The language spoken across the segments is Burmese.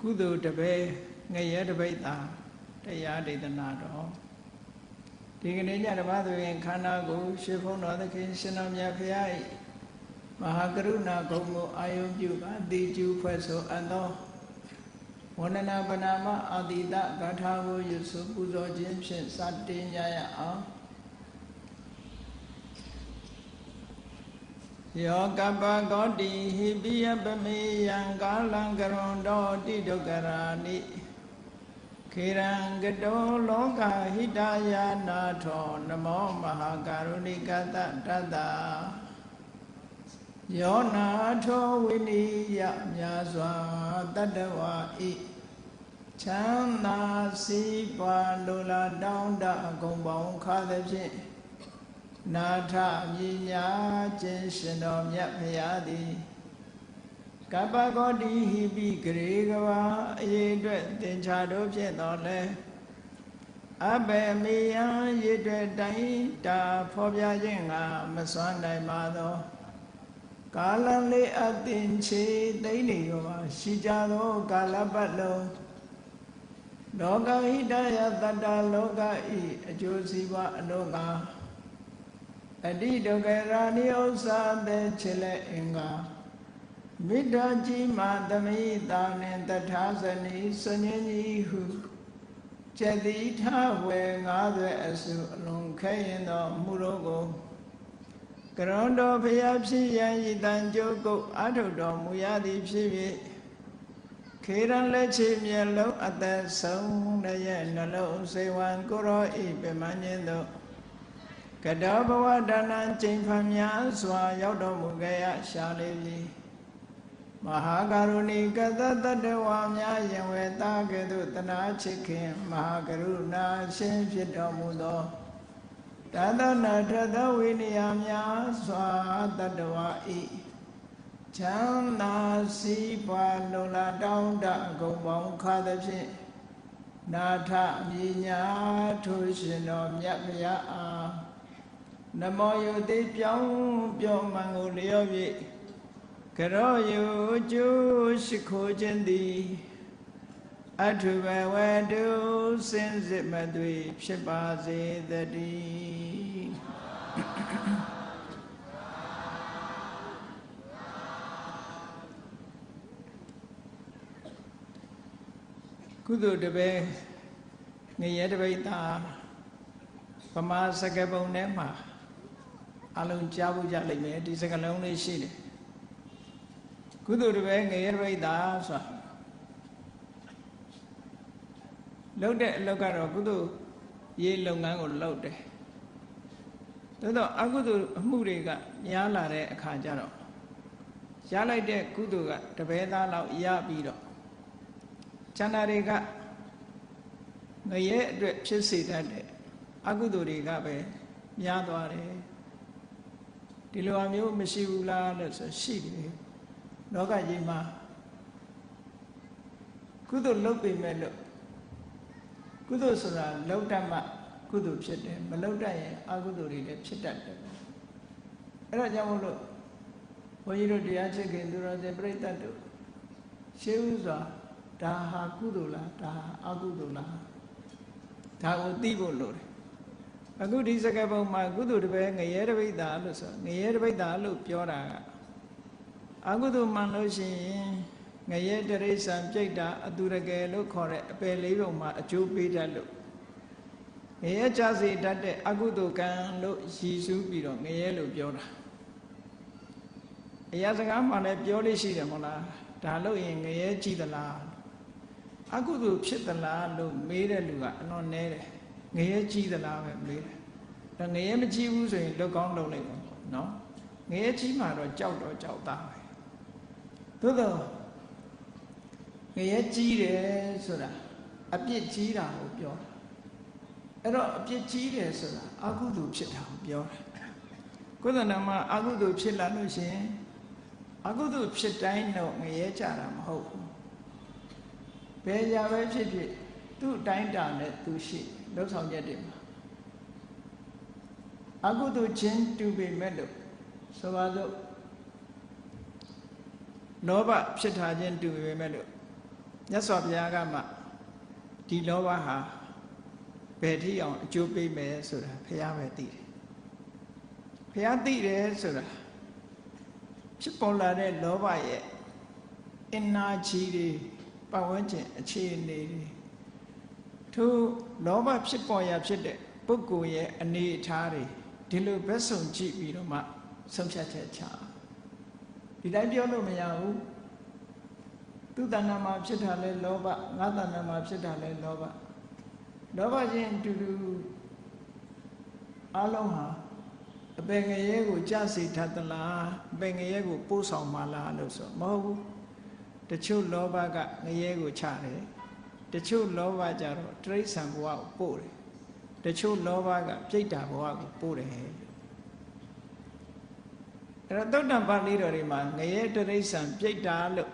ကုသိုလ်တပည့်ငရဲတပိဋ္ဌာတရားဒေသနာတော်ဒီကနေ့ညဓမ္မသဘင်ခန္ဓာကိုရှေးဘုန်းတော်သခင်ရှင်တော်မြတ်ဖရာ၏မဟာကရုဏာဂုဏ်ကိုအာယုပြုပါတိကျူဖွဲ့ဆိုအပ်သောဝန္ဒနာပနာမအာတိတဂါထာကိုယူဆပူဇော်ခြင်းဖြင့်စတင်ကြရအောင်ယောကပ္ပဂောတိဟိပိယပမေယံကာလံကရွန်တောတိဒုက္ခရာနိခေရံကတောလောကဟိတယာနာထောနမောမဟာကရုဏိကတတတ္တယောနာထောဝိနိယမြာစွာတတ္တဝါဤချမ်းသာစီးပွားလိုလားတောင်းတအကုန်ပေါင်းခါသဖြင့်နာထမြညာခြင်းရှင်တော်မြတ်ဖရာသည်ကပ္ပဂောတိဟိပိဂရေကဝါအရေးအတွက်သင်္ချာတို့ဖြစ်တော်လဲအဘယ်မေယံရည်အတွက်တိုင်းတာဖော်ပြခြင်းကမစွမ်းနိုင်ပါသောကာလလေးအသင်ချေသိနေရောပါရှိကြသောကာလပတ်လုံးလောကဟိတယတတ္တလောကဤအကျိုးစီးပွားအလို့ကအတိဒုက္ခရာနိဥ္စာတဲ့ချေလက်အင်္ဂါမိတ္တကြီးမာသမိတာနှင့်တထာဇနီစဉ္ကြီးဟုကျက်တိထဝေငါးသွဲအစုအလုံးခဲရင်သောမူတို့ကိုကရွန်တော်ဖျားဖြစ်ရန်ဤတန်ကြိုးကုတ်အထုတော်မူရသည်ဖြစ်၍ခေရန်လက်ချေမျက်လုံးအသက်ဆုံးရဲ့နှလုံးစေဝံကိုရောဤပြမញ្ញင်းသောကတောဘဝဒါနံကျိန်ဖန်များစွာရောက်တော်မူခဲ့ရရှာလေပြီမဟာကရုဏီကတတတ္တဝါများယင်ဝေတာကဲ့သို့တနာချစ်ခင်မဟာကရုဏာရှင်ဖြစ်တော်မူသောတသနာထသဝိနည်းများစွာတတ္တဝါဤချမ်းသာစီးပွားလုံလာတောင်းတအကုန်ပေါင်းခါသဖြင့်နာထမြညာထိုရှင်တော်မြတ်ဗျာအားနမောယုတိပြောင်းပြောမှန်ကိုလျော့၍ကရောယုကျိုးရှိခိုးခြင်းသည်အထုဘဝတုစင်စစ်မသွေဖြစ်ပါစေတည်းကုသိုလ်တပည့်ငရဲတပိဋ္ဌာဗမာစကားပုံထဲမှာအလုံးကြားဖို့ကြလိမ့်မယ်ဒီစကားလုံးလေးရှိတယ်ကုသိုလ်တပည့်ငရဲတပိဋ္ဌာဆိုတာလုပ်တဲ့အလုပ်ကတော့ကုသိုလ်ရေးလုပ်ငန်းကိုလုပ်တယ်သို့တော့အကုသိုလ်အမှုတွေကများလာတဲ့အခါကျတော့ရလိုက်တဲ့ကုသိုလ်ကတပည့်သားလောက်ရပြီးတော့ကျန်တာတွေကငရဲအတွက်ဖြစ်စေတတ်တဲ့အကုသိုလ်တွေကပဲများသွားတယ်ဒီလိုအမျိုးမရှိဘူးလားလို့ဆိုရှိတယ်လောကကြီးမှာကုသိုလ်လုပ်ပေမဲ့လို့ကုသိုလ်ဆိုတာလုပ်တတ်မှကုသိုလ်ဖြစ်တယ်မလုပ်တတ်ရင်အကုသိုလ်တွေလည်းဖြစ်တတ်တယ်အဲ့ဒါကြောင့်မို့လို့ဘုန်းကြီးတို့တရားချစ်ခင်သူတော်စင်ပြိဿတ်တို့ရှေးဥစွာဒါဟာကုသိုလ်လားဒါဟာအကုသိုလ်လားဒါကိုသိဖို့လိုတယ်အခုဒီစကားပုံမှာကုသိုလ်တပည့်ငရဲတပိဋ္ဌာလို့ဆိုငရဲတပိဋ္ဌာလို့ပြောတာကအကုသိုလ်မှန်လို့ရှိရင်ငရဲတရိစ္ဆာန်ပြိတ္တာအတူရကယ်လို့ခေါ်တဲ့အပယ်လေးပုံမှာအကျိုးပေးတတ်လို့ငရဲကြစေတတ်တဲ့အကုသိုလ်ကံလို့ရည်စူးပြီးတော့ငရဲလို့ပြောတာအရာစကားမှလည်းပြောလို့ရှိတယ်မဟုတ်လားဒါလို့ရင်ငရဲကြည့်သလားအကုသိုလ်ဖြစ်သလားလို့မေးတဲ့လူကအလွန်နည်းတယ်ငရဲကြီးသလားပဲမေးတယ်ဒါငရဲမကြီးဘူးဆိုရင်လောက်ကောင်းလုပ်လိုက်ပါနော်ငရဲကြီးမှတော့ကြောက်တော့ကြောက်သားပဲသို့တော့ငရဲကြီးတယ်ဆိုတာအပြစ်ကြီးတာကိုပြောတာအဲ့တော့အပြစ်ကြီးတယ်ဆိုတာအကုသိုလ်ဖြစ်တာကိုပြောတာကုသနာမှာအကုသိုလ်ဖြစ်လာလို့ရှိရင်အကုသိုလ်ဖြစ်တိုင်းတော့ငရဲကြတာမဟုတ်ဘူးဘယ်ကြပဲဖြစ်ဖြစ်သူ့တိုင်းတာနဲ့သူရှိလောက်ဆောင်ချက်တွေမှာအကုသိုလ်ချင်းတူပေမဲ့လို့ဆိုပါစို့လောဘဖြစ်ထားခြင်းတူပေမဲ့လို့ မြတ်စွာဘုရားကမှဒီလောဘဟာဘယ်ထိအောင်အကျိုးပေးမယ်ဆိုတာဘုရားပဲသိတယ်ဘုရားသိတယ်ဆိုတာဖြစ်ပေါ်လာတဲ့လောဘရဲ့အင်နာကြီးတွေပတ်ဝန်းကျင်အခြေအနေတွေထို့လောဘဖြစ်ပေါ်ရာဖြစ်တဲ့ပုဂ္ဂိုလ်ရဲ့အနေအထားတွေဒီလိုဘက်စုံကြည့်ပြီးတော့မှဆုံးဖြတ်ချက်ချဒီတိုင်းပြောလို့မရဘူးသူတဏ္ဍာမှာဖြစ်တာလဲလောဘငါတဏ္ဍာမှာဖြစ်တာလဲလောဘလောဘချင်းအတူတူအလုံးဟာအပင်ငရဲကိုကြစေထသလားအပင်ငရဲကိုပို့ဆောင်မှာလားလို့ဆိုမဟုတ်ဘူးတချို့လောဘကငရဲကိုချတယ်တချို့လောဘကြတော့တိရစ္ဆာန်ဘဝကိုပို့တယ်တချို့လောဘကပြိတ္တာဘဝကိုပို့တယ်အဲ့တော့သုတ္တံပါဠိတော်တွေမှာငရဲတိရစ္ဆာန်ပြိတ္တာလို့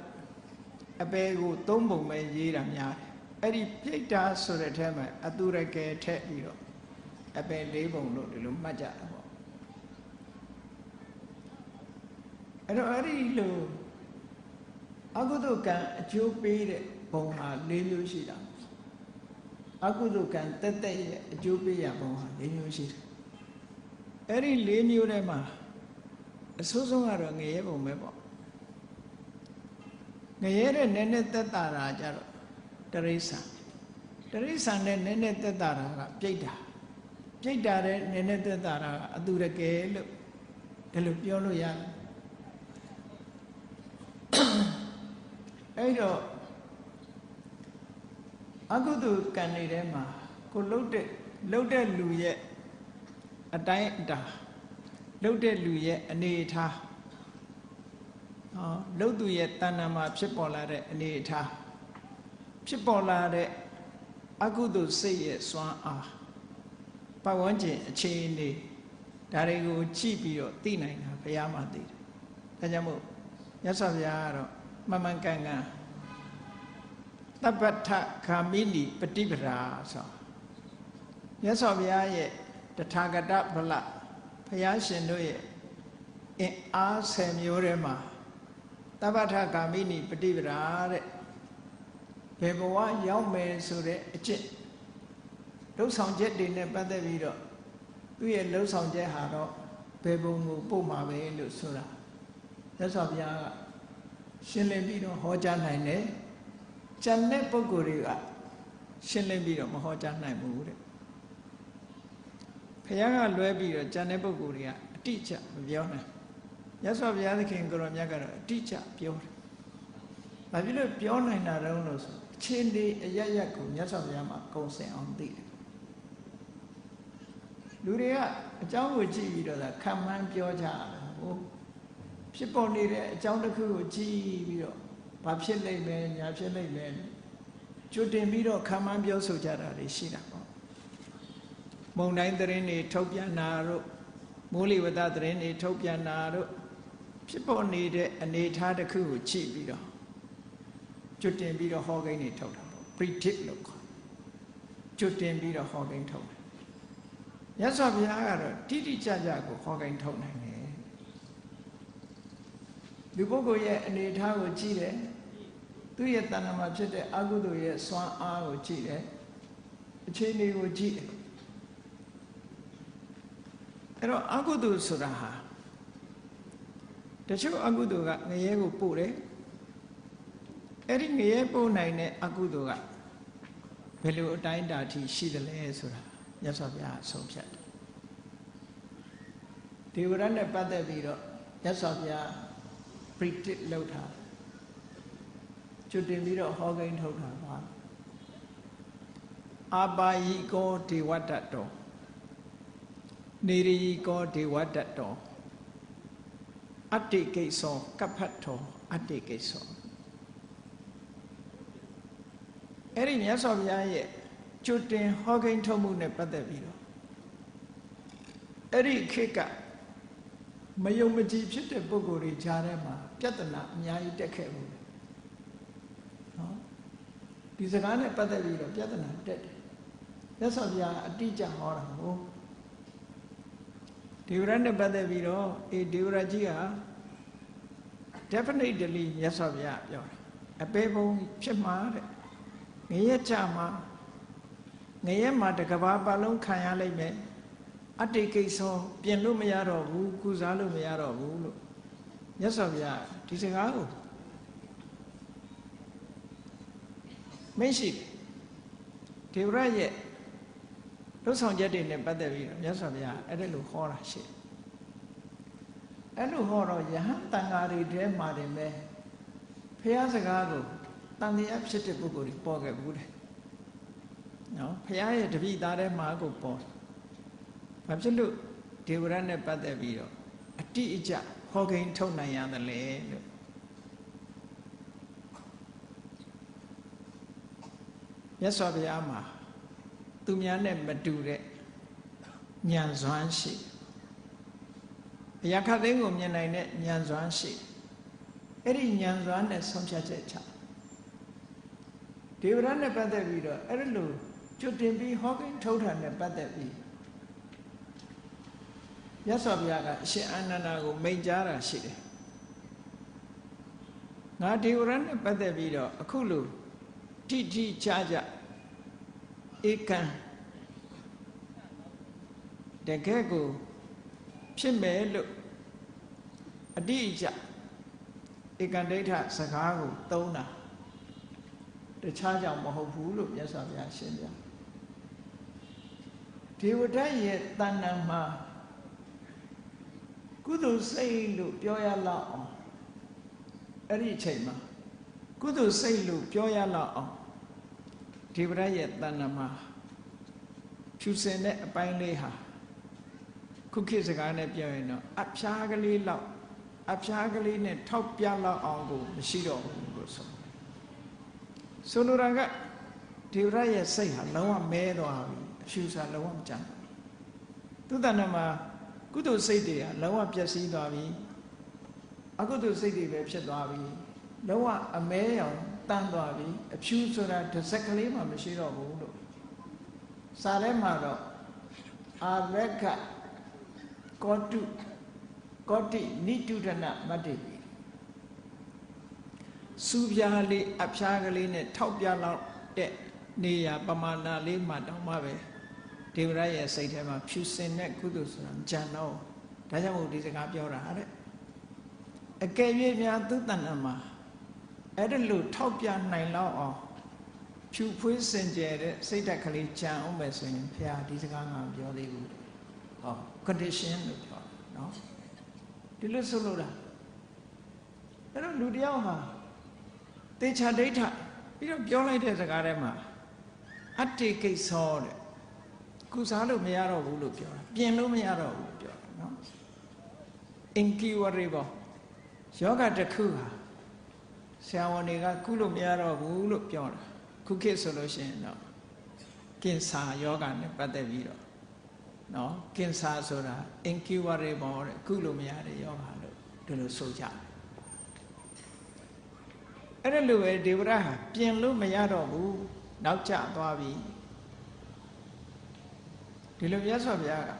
အပေကိုသုံးပုံပဲရေးတာများတယ်အဲ့ဒီပြိတ္တာဆိုတဲ့ထဲမှာအတုရကယ်ထည့်ပြီးတော့အပေ၄ပုံလို့ဒီလိုမှတ်ကြတာပေါ့အဲ့တော့အဲ့ဒီလိုအကုသိုလ်ကံအကျိုးပေးတဲ့ဘုံဟာ၄မျိုးရှိတာအကုသိုလ်ကံတက်တက်ရဲ့အကျိုးပေးရဘုံဟာ၄မျိုးရှိတယ်အဲ့ဒီ၄မျိုးထဲမှာအဆိုးဆုံးကတော့ငရဲဘုံပဲပေါ့ငရဲတဲ့နည်းနည်းသက်တာတာကြတော့တရိစ္ဆာန်နဲ့နည်းနည်းသက်တာတာကပြိတ္တာတဲ့နည်းနည်းသက်တာတာကအတုရကယ်လို့ဒီလိုပြောလို့ရတယ်အဲ့တော့အကုသိုလ်ကံတွေထဲမှာကိုလှုပ်တဲ့လူရဲ့အတိုင်းအတာလှုပ်တဲ့လူရဲ့အနေအထားလှုပ်သူရဲ့တဏ္ဍာမှာဖြစ်ပေါ်လာတဲ့အနေအထားဖြစ်ပေါ်လာတဲ့အကုသိုလ်စိတ်ရဲ့စွမ်းအားပတ်ဝန်းကျင်အခြေအနေဒါတွေကိုကြည့်ပြီးတော့သိနိုင်တာဘုရားမှသိတယ်ဒါကြောင့်မို့မြတ်စွာဘုရားကတော့မမှန်ကန်ကန်တပ္ပထဂာမိနိပฏิပဒါဆိုမြတ်စွာဘုရားရဲ့တထာဂတဗလဘုရားရှင်တို့ရဲ့အင်အား10မျိုးထဲမှာတပ္ပထဂာမိနိပฏิပဒါတဲ့ဘယ်ဘဝရောက်မယ်ဆိုတဲ့အကျင့်လှုပ်ဆောင်ချက်တွေနဲ့ပတ်သက်ပြီးတော့သူ့ရဲ့လှုပ်ဆောင်ချက်ဟာတော့ဘယ်ဘုံကိုပို့မှာပဲလို့ဆိုတာမြတ်စွာဘုရားကရှင်းလင်းပြီးတော့ဟောကြားနိုင်တယ်ကျန်တဲ့ပုဂ္ဂိုလ်တွေကရှင်းလင်းပြီးတော့မဟောကြားနိုင်ဘူးတဲ့ဘုရားကလွဲပြီးတော့ကျန်တဲ့ပုဂ္ဂိုလ်တွေကအတိအကျမပြောနိုင်မြတ်စွာဘုရားသခင်ကိုရောမြတ်ကတော့အတိအကျပြောတယ်။ဘာဖြစ်လို့ပြောနိုင်တာတုံးလို့ဆိုအခြေအနေအရရက်ကိုမြတ်စွာဘုရားမှာကုံစင်အောင်သိတယ်လူတွေကအကြောင်းကိုကြည့်ပြီးတော့ခံမှန်းပြောကြတယ်ဟိုဖြစ်ပေါ်နေတဲ့အကြောင်းတစ်ခုကိုကြည့်ပြီးတော့ဘာဖြစ်လိမ့်မယ်ညာဖြစ်လိမ့်မယ်ကြိုတင်ပြီးတော့ခံမှန်းပြောဆိုကြတာတွေရှိတာပေါ့မုံတိုင်းသတင်းတွေထုတ်ပြန်တာတို့မိုးလေဝသသတင်းတွေထုတ်ပြန်တာတို့ဖြစ်ပေါ်နေတဲ့အနေအထားတစ်ခုကိုကြည့်ပြီးတော့ကြိုတင်ပြီးတော့ဟောကိန်းတွေထုတ်တာပေါ့ predict လို့ခေါ်ကြိုတင်ပြီးတော့ဟောကိန်းထုတ်တယ်မြတ်စွာဘုရားကတော့တိတိကျကျကိုဟောကိန်းထုတ်နိုင်တယ်လူပုဂ္ဂိုလ်ရဲ့အနေအထားကိုကြည့်တယ်သူ့ရဲ့တဏ္ဍာမှာဖြစ်တဲ့အကုသိုလ်ရဲ့စွမ်းအားကိုကြည့်တယ်အခြေအနေကိုကြည့်တယ်အဲ့တော့အကုသိုလ်ဆိုတာဟာတချို့အကုသိုလ်ကငရဲကိုပို့တယ်အဲ့ဒီငရဲပို့နိုင်တဲ့အကုသိုလ်ကဘယ်လိုအတိုင်းအတာထိရှိသလဲဆိုတာမြတ်စွာဘုရားဆုံးဖြတ်တယ်ဒီဝရနဲ့ပတ်သက်ပြီးတော့မြတ်စွာဘုရား predict လုပ်တာကျွတ်တင်ပြီးတော့ဟောကိန်းထုတ်တာပါအာပါယိကောဒေဝတ္တတောနေရိကောဒေဝတ္တတောအတ္တိကိစ္စောကပ္ပတ္ထောအတ္တိကိစ္စောအဲ့ဒီမြတ်စွာဘုရားရဲ့ကျွတ်တင်ဟောကိန်းထုတ်မှုနဲ့ပတ်သက်ပြီးတော့အဲ့ဒီခေတ်ကမယုံမကြည်ဖြစ်တဲ့ပုဂ္ဂိုလ်တွေကြားထဲမှာပြဿနာအများကြီးတက်ခဲ့ဘူးနော်ဒီစကားနဲ့ပတ်သက်ပြီးတော့ပြဿနာတက်တယ်မြတ်စွာဘုရားအတိအကျဟောတာဟုတ်ဒေဝရနဲ့ပတ်သက်ပြီးတော့ဒေဝရကြီးဟာ definitely မြတ်စွာဘုရားပြောတာ အပေပုံဖြစ်မှာတဲ့ငရဲကြမှာငရဲမှာတကဘာပတ်လုံးခံရလိုက်မယ်အတ္တိကိစ္စပြင်လို့မရတော့ဘူးကုစားလို့မရတော့ဘူးလို့မြတ်စွာဘုရားဒီစကားကိုမရှိဒေဝရရဲ့လှုပ်ဆောင်ချက်တွေနဲ့ပတ်သက်ပြီးတော့မြတ်စွာဘုရားအဲ့ဒါလိုဟောတာရှိအဲ့လိုဟောတော့ယဟန်တန်ဃာတွေထဲမှာတင်ပဲဘုရားစကားကိုတန်တရားဖြစ်တဲ့ပုဂ္ဂိုလ်တွေပေါ်ခဲ့ဘူးတဲ့နော်ဘုရားရဲ့တပည့်သားထဲမှာကိုပေါ်ဘာဖြစ်လို့ဒေဝရနဲ့ပတ်သက်ပြီးတော့အတိအကျဟောကိန်းထုတ်နိုင်ရတယ်လေလို့မြတ်စွာဘုရားမှာသူများနဲ့မတူတဲ့ဉာဏ်စွမ်းရှိဘုရားခတ်သိမ်းကိုမြင်နိုင်တဲ့ဉာဏ်စွမ်းရှိအဲ့ဒီဉာဏ်စွမ်းနဲ့ဆုံးဖြတ်ချက်ချဒေဝရနဲ့ပတ်သက်ပြီးတော့အဲ့လိုကျွတ်တင်ပြီးဟောကိန်းထုတ်တာနဲ့ပတ်သက်ပြီးမြတ်စွာဘုရားကအရှင်အာနန္ဒာကိုမိန့်ကြားတာရှိတယ်ငါဒေဝရနဲ့ပတ်သက်ပြီးတော့အခုလိုတိတိကျကျဧကံတကယ်ကိုဖြစ်မယ်လို့အတိအကျဧကံဒိဋ္ဌစကားကိုသုံးတာတခြားကြောင့်မဟုတ်ဘူးလို့မြတ်စွာဘုရားရှင်းပြဒေဝဒတ်ရဲ့တဏ္ဍာမှာကုသိုလ်စိတ်လို့ပြောရလောက်အောင်အဲ့ဒီအချိန်မှာကုသိုလ်စိတ်လို့ပြောရလောက်အောင်ဒေဝရရဲ့တဏ္ဍာမှာဖြူစင်တဲ့အပိုင်းလေးဟာခုခေတ်စကားနဲ့ပြောရင်တော့အဖျားကလေးလောက်အဖျားကလေးနဲ့ထောက်ပြလောက်အောင်ကိုမရှိတော့ဘူးလို့ဆိုလိုတာကဒေဝရရဲ့စိတ်ဟာလုံးဝမဲသွားပြီအဖြူစာလုံးဝမကြမ်းသူတဏ္ဍာမှာကုသိုလ်စိတ်တွေကလုံးဝပျက်စီးသွားပြီအကုသိုလ်စိတ်တွေပဲဖြစ်သွားပြီလုံးဝအမဲရောင်တန်းသွားပြီအဖြူဆိုတာတစ်စက်ကလေးမှမရှိတော့ဘူးလို့စာထဲမှာတော့အာရကကောတိနိတုဒနာမတ္တိစူပြားလေးအဖျားကလေးနဲ့ထောက်ပြလောက်တဲ့နေရာပမာဏလေးမှတောင်မှပဲဒေဝရရဲ့စိတ်ထဲမှာဖြူစင်တဲ့ကုသိုလ်ဆိုတာကြံတော့ဒါကြောင့်မို့ဒီစကားပြောတာတဲ့အကယ်၍များသူတဏ္ဍာမှာအဲ့ဒါလို့ထောက်ပြနိုင်လောက်အောင်ဖြူဖွေးစင်ကြယ်တဲ့စိတ်ဓာတ်ကလေးကြံအောင်ပဲဆိုရင်ဘုရားဒီစကားငါပြောသေးဘူးဟော condition လို့ပြောနော်ဒီလိုဆိုလို့လားအဲ့တော့လူတယောက်ဟာတေချာဒိဋ္ဌပြီးတော့ပြောလိုက်တဲ့စကားထဲမှာအတ္တိကိစ္စတဲ့ကုစားလို့မရတော့ဘူးလို့ပြောတာပြင်လို့မရတော့ဘူးလို့ပြောတာနော် incurable ယောဂတစ်ခုဟာဆရာဝန်တွေကကုလို့မရတော့ဘူးလို့ပြောတာခုခေတ်ဆိုလို့ရှိရင်တော့ကင်ဆာယောဂနဲ့ပတ်သက်ပြီးတော့နော်ကင်ဆာဆိုတာ incurable တဲ့ကုလို့မရတဲ့ယောဂလို့ဒီလိုဆိုကြတယ်အဲ့ဒါလိုပဲဒေဝရဟာပြင်လို့မရတော့ဘူးနောက်ကျသွားပြီဒီလိုမြတ်စွာဘုရားက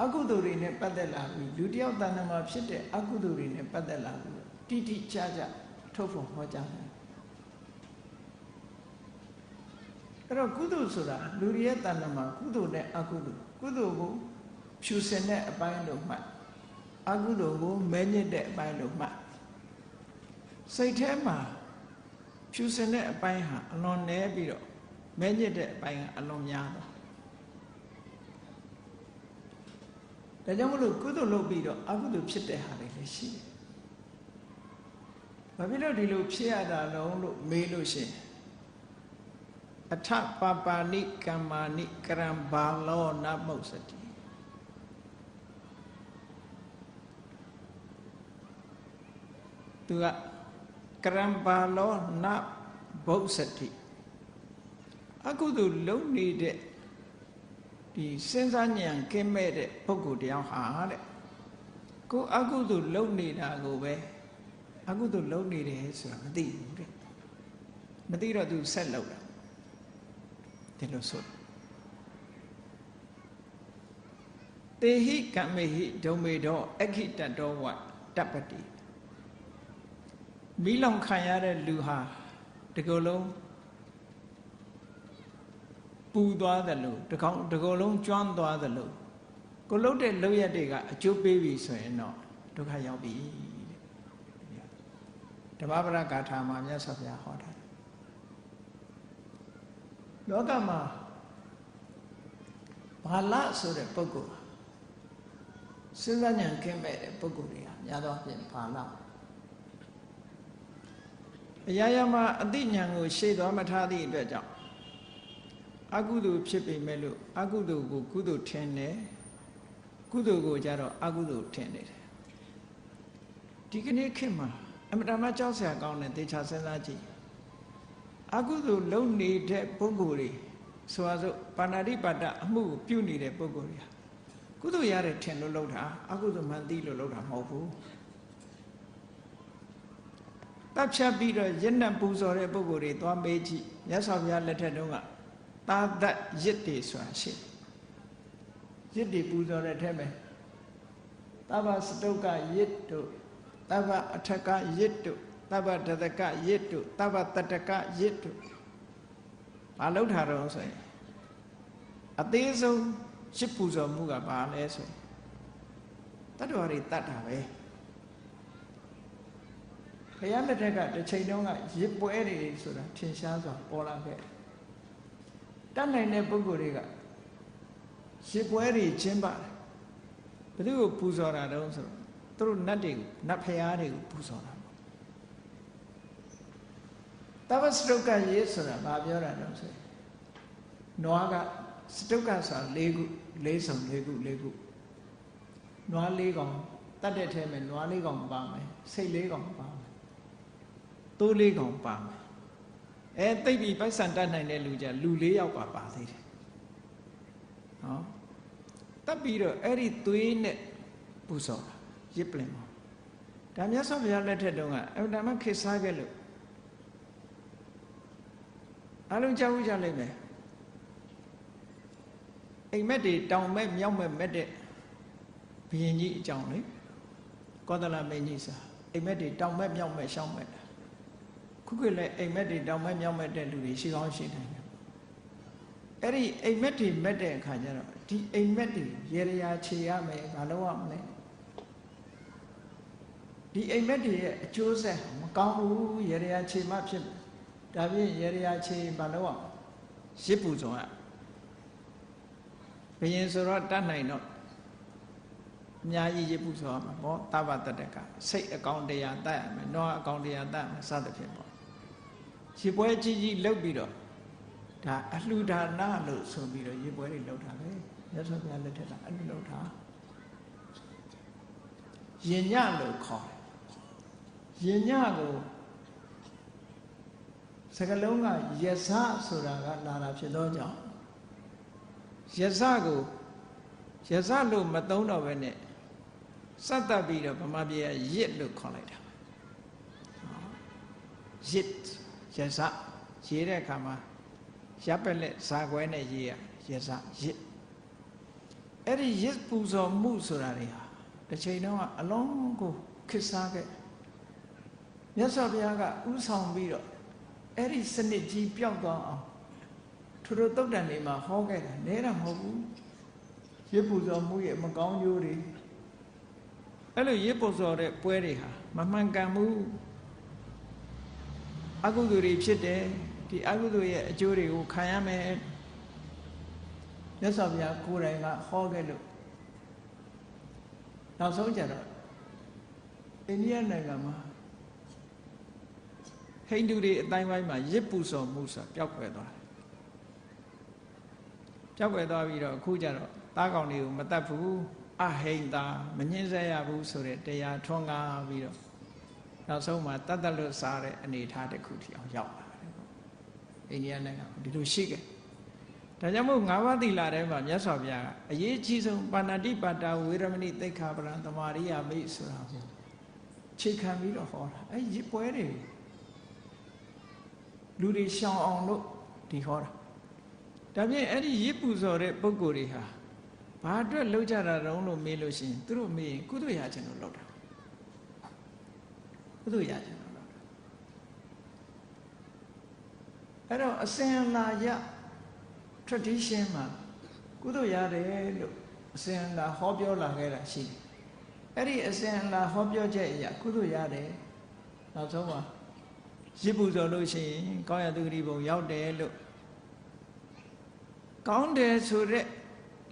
အကုသိုလ်တွေနဲ့ပတ်သက်လာပြီလူတယောက်တဏ္ဍာမှာဖြစ်တဲ့အကုသိုလ်တွေနဲ့ပတ်သက်လာပြီတိတိကျကျထုတ်ဖို့ဟောကြားတယ်အဲ့တော့ကုသိုလ်ဆိုတာလူရဲ့တဏ္ဍာမှာကုသိုလ်နဲ့အကုသိုလ်ကုသိုလ်ကိုဖြူစင်တဲ့အပိုင်းလို့မှတ်အကုသိုလ်ကိုမဲညစ်တဲ့အပိုင်းလို့မှတ်စိတ်ထဲမှာဖြူစင်တဲ့အပိုင်းဟာအလွန်နည်းပြီးတော့မဲညစ်တဲ့အပိုင်းကအလွန်များသွားဒါကြောင့်မလို့ကုသိုလ်လုပ်ပြီးတော့အကုသိုလ်ဖြစ်တဲ့ဟာတွေလည်းရှိတယ်။ဘာဖြစ်လို့ဒီလိုဖြစ်ရတာလုံးလို့မေးလို့ရှိရင်အထပပါဏိကမ္မာဏိကရံဘာလောနမုတ်စတိသူကကရံဘာလောနဘုတ်စတိအကုသိုလ်လုံးနေတဲ့ဒီစဉ်းစားဉာဏ်ကင်းမဲ့တဲ့ပုဂ္ဂိုလ်တယောက်ဟာတဲ့ကိုအကုသိုလ်လုံးနေတာကိုပဲအကုသိုလ်လုံးနေတယ်ဆိုတာမသိဘူးတဲ့မသိတော့သူဆက်လုပ်တာဒီလိုဆိုတေဟိကမ္မေဟိဒုံမေတောအခိတတောဝတ္ပတိ မီးလောင်ခံရတဲ့လူဟာတကယ်လုံးပူသွားတယ်လို့တကယ်လုံးကျွမ်းသွားတယ်လို့ကိုလှုပ်တဲ့လှုပ်ရက်တွေကအကျိုးပေးပြီဆိုရင်တော့ဒုက္ခရောက်ပြီဓမ္မပဒဂါထာမှာမြတ်စွာဘုရားဟောတာလောကမှာဘာလဆိုတဲ့ပုဂ္ဂိုလ်စဉ်းစားဉာဏ်ကင်းမဲ့တဲ့ပုဂ္ဂိုလ်တွေကများသောအားဖြင့်ဘာလအရာရာမှာအသိဉာဏ်ကိုရှေ့သွားမထားသည့်အတွက်ကြောင့်အကုသိုလ်ဖြစ်ပေမဲ့လို့အကုသိုလ်ကိုကုသိုလ်ထင်တယ်ကုသိုလ်ကိုကြတော့အကုသိုလ်ထင်နေတယ်ဒီကနေ့ခေတ်မှာအမှန်တမ်းကြောက်စရာကောင်းတဲ့သေချာစဉ်းစားကြည့်အကုသိုလ်လုံနေတဲ့ပုဂ္ဂိုလ်တွေဆိုပါစို့ပါဏာတိပါဒအမှုကိုပြုနေတဲ့ပုဂ္ဂိုလ်တွေကုသိုလ်ရတယ်ထင်လို့လုပ်တာအကုသိုလ်မှန်သိလို့လုပ်တာမဟုတ်ဘူးတပ်ဖြတ်ပြီးတော့ရင့်နှံပူဇော်တဲ့ပုဂ္ဂိုလ်တွေသွားမေးကြည့်မြတ်စွာဘုရားလက်ထက်တုန်းကသာသတ်ရစ်တွေဆိုတာရှိရစ်တွေပူဇော်တဲ့ထဲမှာသဗ္ဗစတုကရစ်တို့သဗ္ဗအထကရစ်တို့သဗ္ဗတတကရစ်တို့သဗ္ဗတတကရစ်တို့ဘာလို့ထားတော့ဆိုရင်အသေးဆုံးရစ်ပူဇော်မှုကဘာလဲဆိုရင်တတ္တဝါတွေတတ်တာပဲဘုရားလက်ထက်ကတစ်ချိန်တုန်းကရစ်ပွဲတွေဆိုတာထင်ရှားစွာပေါ်လာခဲ့တတ်နိုင်တဲ့ပုဂ္ဂိုလ်တွေကရစ်ပွဲတွေကျင်းပါတယ်ဘယ်သူကိုပူဇော်တာတုံးဆိုတော့သူတို့နတ်တွေကိုနတ်ဖရာတွေကိုပူဇော်တာပေါ့သဗ္ဗစတုကရေဆိုတာဘာပြောတာလဲဆိုရင်နွားကစတုကဆိုတာ၄ခု၄စုံ၄ခု၄ခုနွား၄ကောင်တတ်တဲ့ထဲမှာနွား၄ကောင်ပါမယ်စိတ်၄ကောင်ပါမယ်သိုး၄ကောင်ပါမယ်သိပ်ပြီးပိုက်ဆံတတ်နိုင်တဲ့လူကြလူ၄ယောက်ပါသေးတယ်ဟောတတ်ပြီးတော့အဲ့ဒီသွေးနဲ့ပူဇော်တာရစ်ပလင်ပါဒါမြတ်စွာဘုရားလက်ထက်တုန်းကအမှန်တမ်းခေတ်စားခဲ့လို့အလုံးကြောက်ကြလိမ့်မယ်အိမ်မက်တွေတောင်မဲ့မြောက်မဲ့မဲ့တဲ့ဘုရင်ကြီးအကြောင်းလေကောသလမင်းကြီးစာအိမ်မက်တွေတောင်မဲ့မြောက်မဲ့ရှောင်းမဲ့ခုခေတ်လည်းအိမ်မက်တွေတောင်မဲ့မြောက်မဲ့တဲ့လူတွေရှိကောင်းရှိတယ်အဲ့ဒီအိမ်မက်တွေမက်တဲ့အခါကျတော့ဒီအိမ်မက်တွေရေရာခြေရမယ်ဘာလို့ရမလဲဒီအိမ်မက်တွေရဲ့အကျိုးဆက်မကောင်းဘူးရေရာခြေမှဖြစ်ဒါဖြင့်ရေရာခြေဘာလို့ရစ်ပူဇော်ရဘယင်ဆိုတော့တတ်နိုင်တော့အများကြီးရစ်ပူဇော်ရမှာပေါ့သဗ္ဗတတကစိတ်အကောင်တရားတတ်ရမယ်နွားအကောင်တရားတတ်ရမယ်စသဖြင့်ပေါ့ရစ်ပွဲကြီးကြီးလုပ်ပြီးတော့ဒါအလှူဒါနလို့ဆိုပြီးတော့ရစ်ပွဲတွေလုပ်တာပဲမြတ်စွာဘုရားလက်ထက်ကအဲ့လိုလုပ်တာယဉ်ညလို့ခေါ်တယ်ယဉ်ညကိုစကလုံးကယဇဆိုတာကလာတာဖြစ်သောကြောင့်ယဇကိုယဇလို့မသုံးတော့ဘဲနဲ့စက်တက်ပြီးတော့ဗမာပြည်ကရစ်လို့ခေါ်လိုက်တာရစ်ယဇရေးတဲ့အခါမှာရပ်ပလက်ဇာခွဲနဲ့ရေးရယဇရစ်အဲ့ဒီရစ်ပူဇော်မှုဆိုတာတွေဟာတစ်ချိန်တုန်းကအလုံးကိုခေတ်စားခဲ့မြတ်စွာဘုရားကဥဆောင်ပြီးတော့အဲ့ဒီစနစ်ကြီးပျောက်သွားအောင်ထို့သုတ်တန်တွေမှာဟောခဲ့တာနဲတာမဟုတ်ဘူးရစ်ပူဇော်မှုရဲ့မကောင်းကျိုးတွေအဲ့လိုရစ်ပူဇော်တဲ့ပွဲတွေဟာမမှန်ကန်ဘူးအကုသိုလ်တွေဖြစ်တယ်ဒီအကုသိုလ်ရဲ့အကျိုးတွေကိုခံရမယ်မြတ်စွာဘုရားကိုယ်တိုင်ကဟောခဲ့လို့နောက်ဆုံးကြတော့အိန္ဒိယနိုင်ငံမှာဟိန္ဒူတွေအတိုင်းပိုင်းမှာရစ်ပူဇော်မှုဆိုတာပျောက်ကွယ်သွားတယ်ပျောက်ကွယ်သွားပြီးတော့အခုကျတော့သားကောင်တွေကိုမတတ်ဘူးအဟိန္တာမညှင်းဆဲရဘူးဆိုတဲ့တရားထွန်းကားပြီးတော့နောက်ဆုံးမှာတတ်တလွတ်စားတဲ့အနေအထားတစ်ခုထိအောင်ရောက်လာတယ်ပေါ့အိန္ဒိယနိုင်ငံဒီလိုရှိခဲ့ဒါကြောင့်မို့၅ပါးသီလထဲမှာမြတ်စွာဘုရားကအရေးကြီးဆုံးပါဏာတိပါတာဝေရမဏိသိက္ခာပဒံသမာရိယာမိဆိုတာကိုခြေခံပြီးတော့ဟောတာအဲ့ဒီပွဲတွေလူတွေရှောင်အောင်လို့ဒီဟောတာဒါဖြင့်အဲ့ဒီရစ်ပူဇော်တဲ့ပုဂ္ဂိုလ်တွေဟာဘာအတွက်လှုပ်ကြတာတုံးလို့မေးလို့ရှိရင်သူတို့မေးရင်ကုသိုလ်ရခြင်းလို့လှုပ်တာကုသိုလ်ရခြင်းလို့လှုပ်တာ အဲ့တော့အစဉ်အလာရ tradition မှာကုသိုလ်ရတယ်လို့အစဉ်အလာဟောပြောလာခဲ့တာရှိတယ်အဲ့ဒီအစဉ်အလာဟောပြောချက်အရာကုသိုလ်ရတယ်နောက်ဆုံးမှာရစ်ပူဇော်လို့ရှိရင်ကောင်းရသူဂတိဘုံရောက်တယ်လို့ကောင်းတယ်ဆိုတဲ့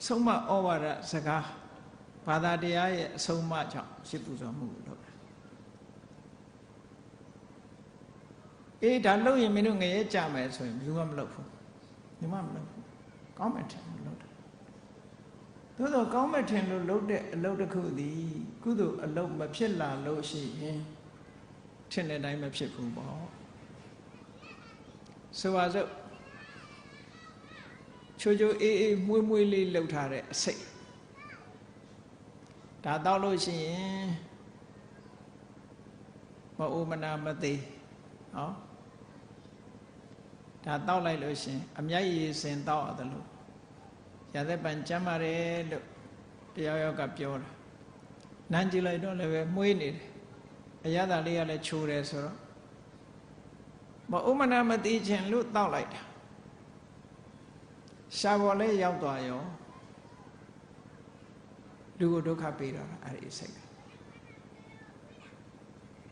ဆုံးမဩဝါဒစကားဘာသာတရားရဲ့အဆုံးအမကြောင့်ရစ်ပူဇော်မှုလုပ်တာဒါလုပ်ရင်မင်းတို့ငရဲကြမယ်ဆိုရင်ဘယ်သူမှမလုပ်ဘူးညီမမလုပ်ဘူးကောင်းမယ်ထင်လို့လုပ်တာသို့သောကောင်းမယ်ထင်လို့လုပ်တဲ့အလုပ်တစ်ခုသည်ကုသိုလ်အလုပ်မဖြစ်လာလို့ရှိရင်ထင်တဲ့အတိုင်းမဖြစ်ဘူးပေါ့ဆိုပါစို့ချိုးချိုးအေးအေးမွေးမွေးလေးလှုပ်ထားတဲ့အစိတ်ဒါတောက်လို့ရှိရင်မအိုမနာမသေးဟောဒါတောက်လိုက်လို့ရှိရင်အမျက်ရည်စင်တောက်ရတယ်လို့ရသက်ပံကျမ်းပါတယ်လို့တရားရောက်ကပြောတာနန်းကြည့်လိုက်တော့လည်းပဲမွေးနေတယ်အရသာလေးကလည်းချိုးတယ်ဆိုတော့မအိုမနာမသေးခြင်းလို့တောက်လိုက်တာရှားပေါ်လေးရောက်သွားရောလူကိုဒုက္ခပေးတာအဲ့ဒီစိတ်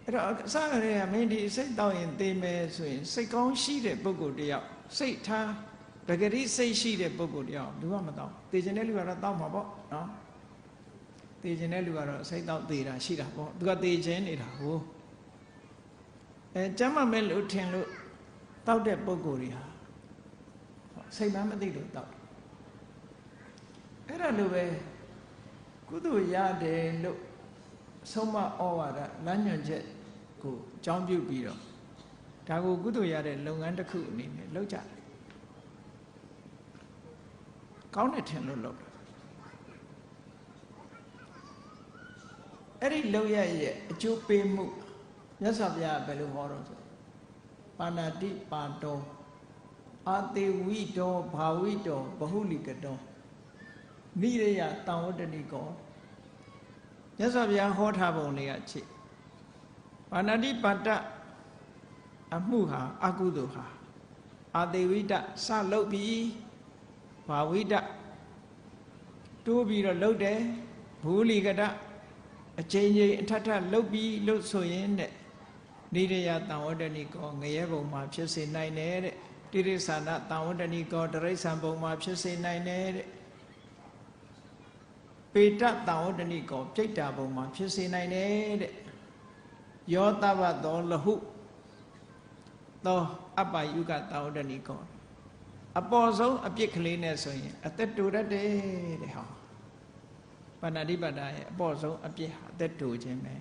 အဲ့တော့အစကတည်းကမင်းဒီစိတ်တောက်ရင်သိမယ်ဆိုရင်စိတ်ကောင်းရှိတဲ့ပုဂ္ဂိုလ်တယောက်စိတ်ထားပဂရိစိတ်ရှိတဲ့ပုဂ္ဂိုလ်တယောက်လူကမတောက်သိကျင်တဲ့လူကတော့တောက်မှာပေါ့နော်သိကျင်တဲ့လူကတော့စိတ်တောက်သေးတာရှိတာပေါ့သူကသိကျင်နေတာဟိုကျမ်းမမဲ့လို့ထင်လို့တောက်တဲ့ပုဂ္ဂိုလ်တွေဟာစိတ်မှမသိလို့တောက်အဲ့ဒါလိုပဲကုသိုလ်ရတယ်လို့ဆုံးမဩဝါဒလမ်းညွှန်ချက်ကိုအကြောင်းပြုပြီးတော့ဒါကိုကုသိုလ်ရတဲ့လုပ်ငန်းတစ်ခုအနေနဲ့လုပ်ကြတယ်ကောင်းတယ်ထင်လို့လုပ်တယ်အဲ့ဒီလုပ်ရရဲ့အကျိုးပေးမှုမြတ်စွာဘုရားဘယ်လိုဟောတော့ဆိုပါဏာတိပါတောအာတေဝိတောဘာဝိတောဘဟုလိကတောနိရယတံဝတ္တနိကောမြတ်စွာဘုရားဟောထားပုံလေးကချစ်ပါဏာတိပါတအမှုဟာအကုသိုလ်ဟာအာတေဝိတစလုပ်ပြီးဘာဝိတတိုးပြီးတော့လုပ်တယ်ဘူလိကတအချိန်ချင်းအထထလုပ်ပြီးလို့ဆိုရင်တဲ့နိရယတံဝတ္တနိကောငရဲဘုံမှာဖြစ်စေနိုင်တယ်တဲ့တိရိစ္ဆာနတံဝတ္တနိကောတရိစ္ဆာန်ဘုံမှာဖြစ်စေနိုင်တယ်တဲ့ပေတတံဝတ္တနိကောပြိတ္တာဘုံမှာဖြစ်စေနိုင်တယ်တဲ့ယောတဗ္ဗသောလဟုသောအပ္ပယုကတံဝတ္တနိကောအပေါ်ဆုံးအပြစ်ကလေးနဲ့ဆိုရင်အသက်တူတတ်တယ်တဲ့ဟောပါဏာတိပါဒရဲ့အပေါ်ဆုံးအပြစ်ဟာအသက်တူခြင်းပဲ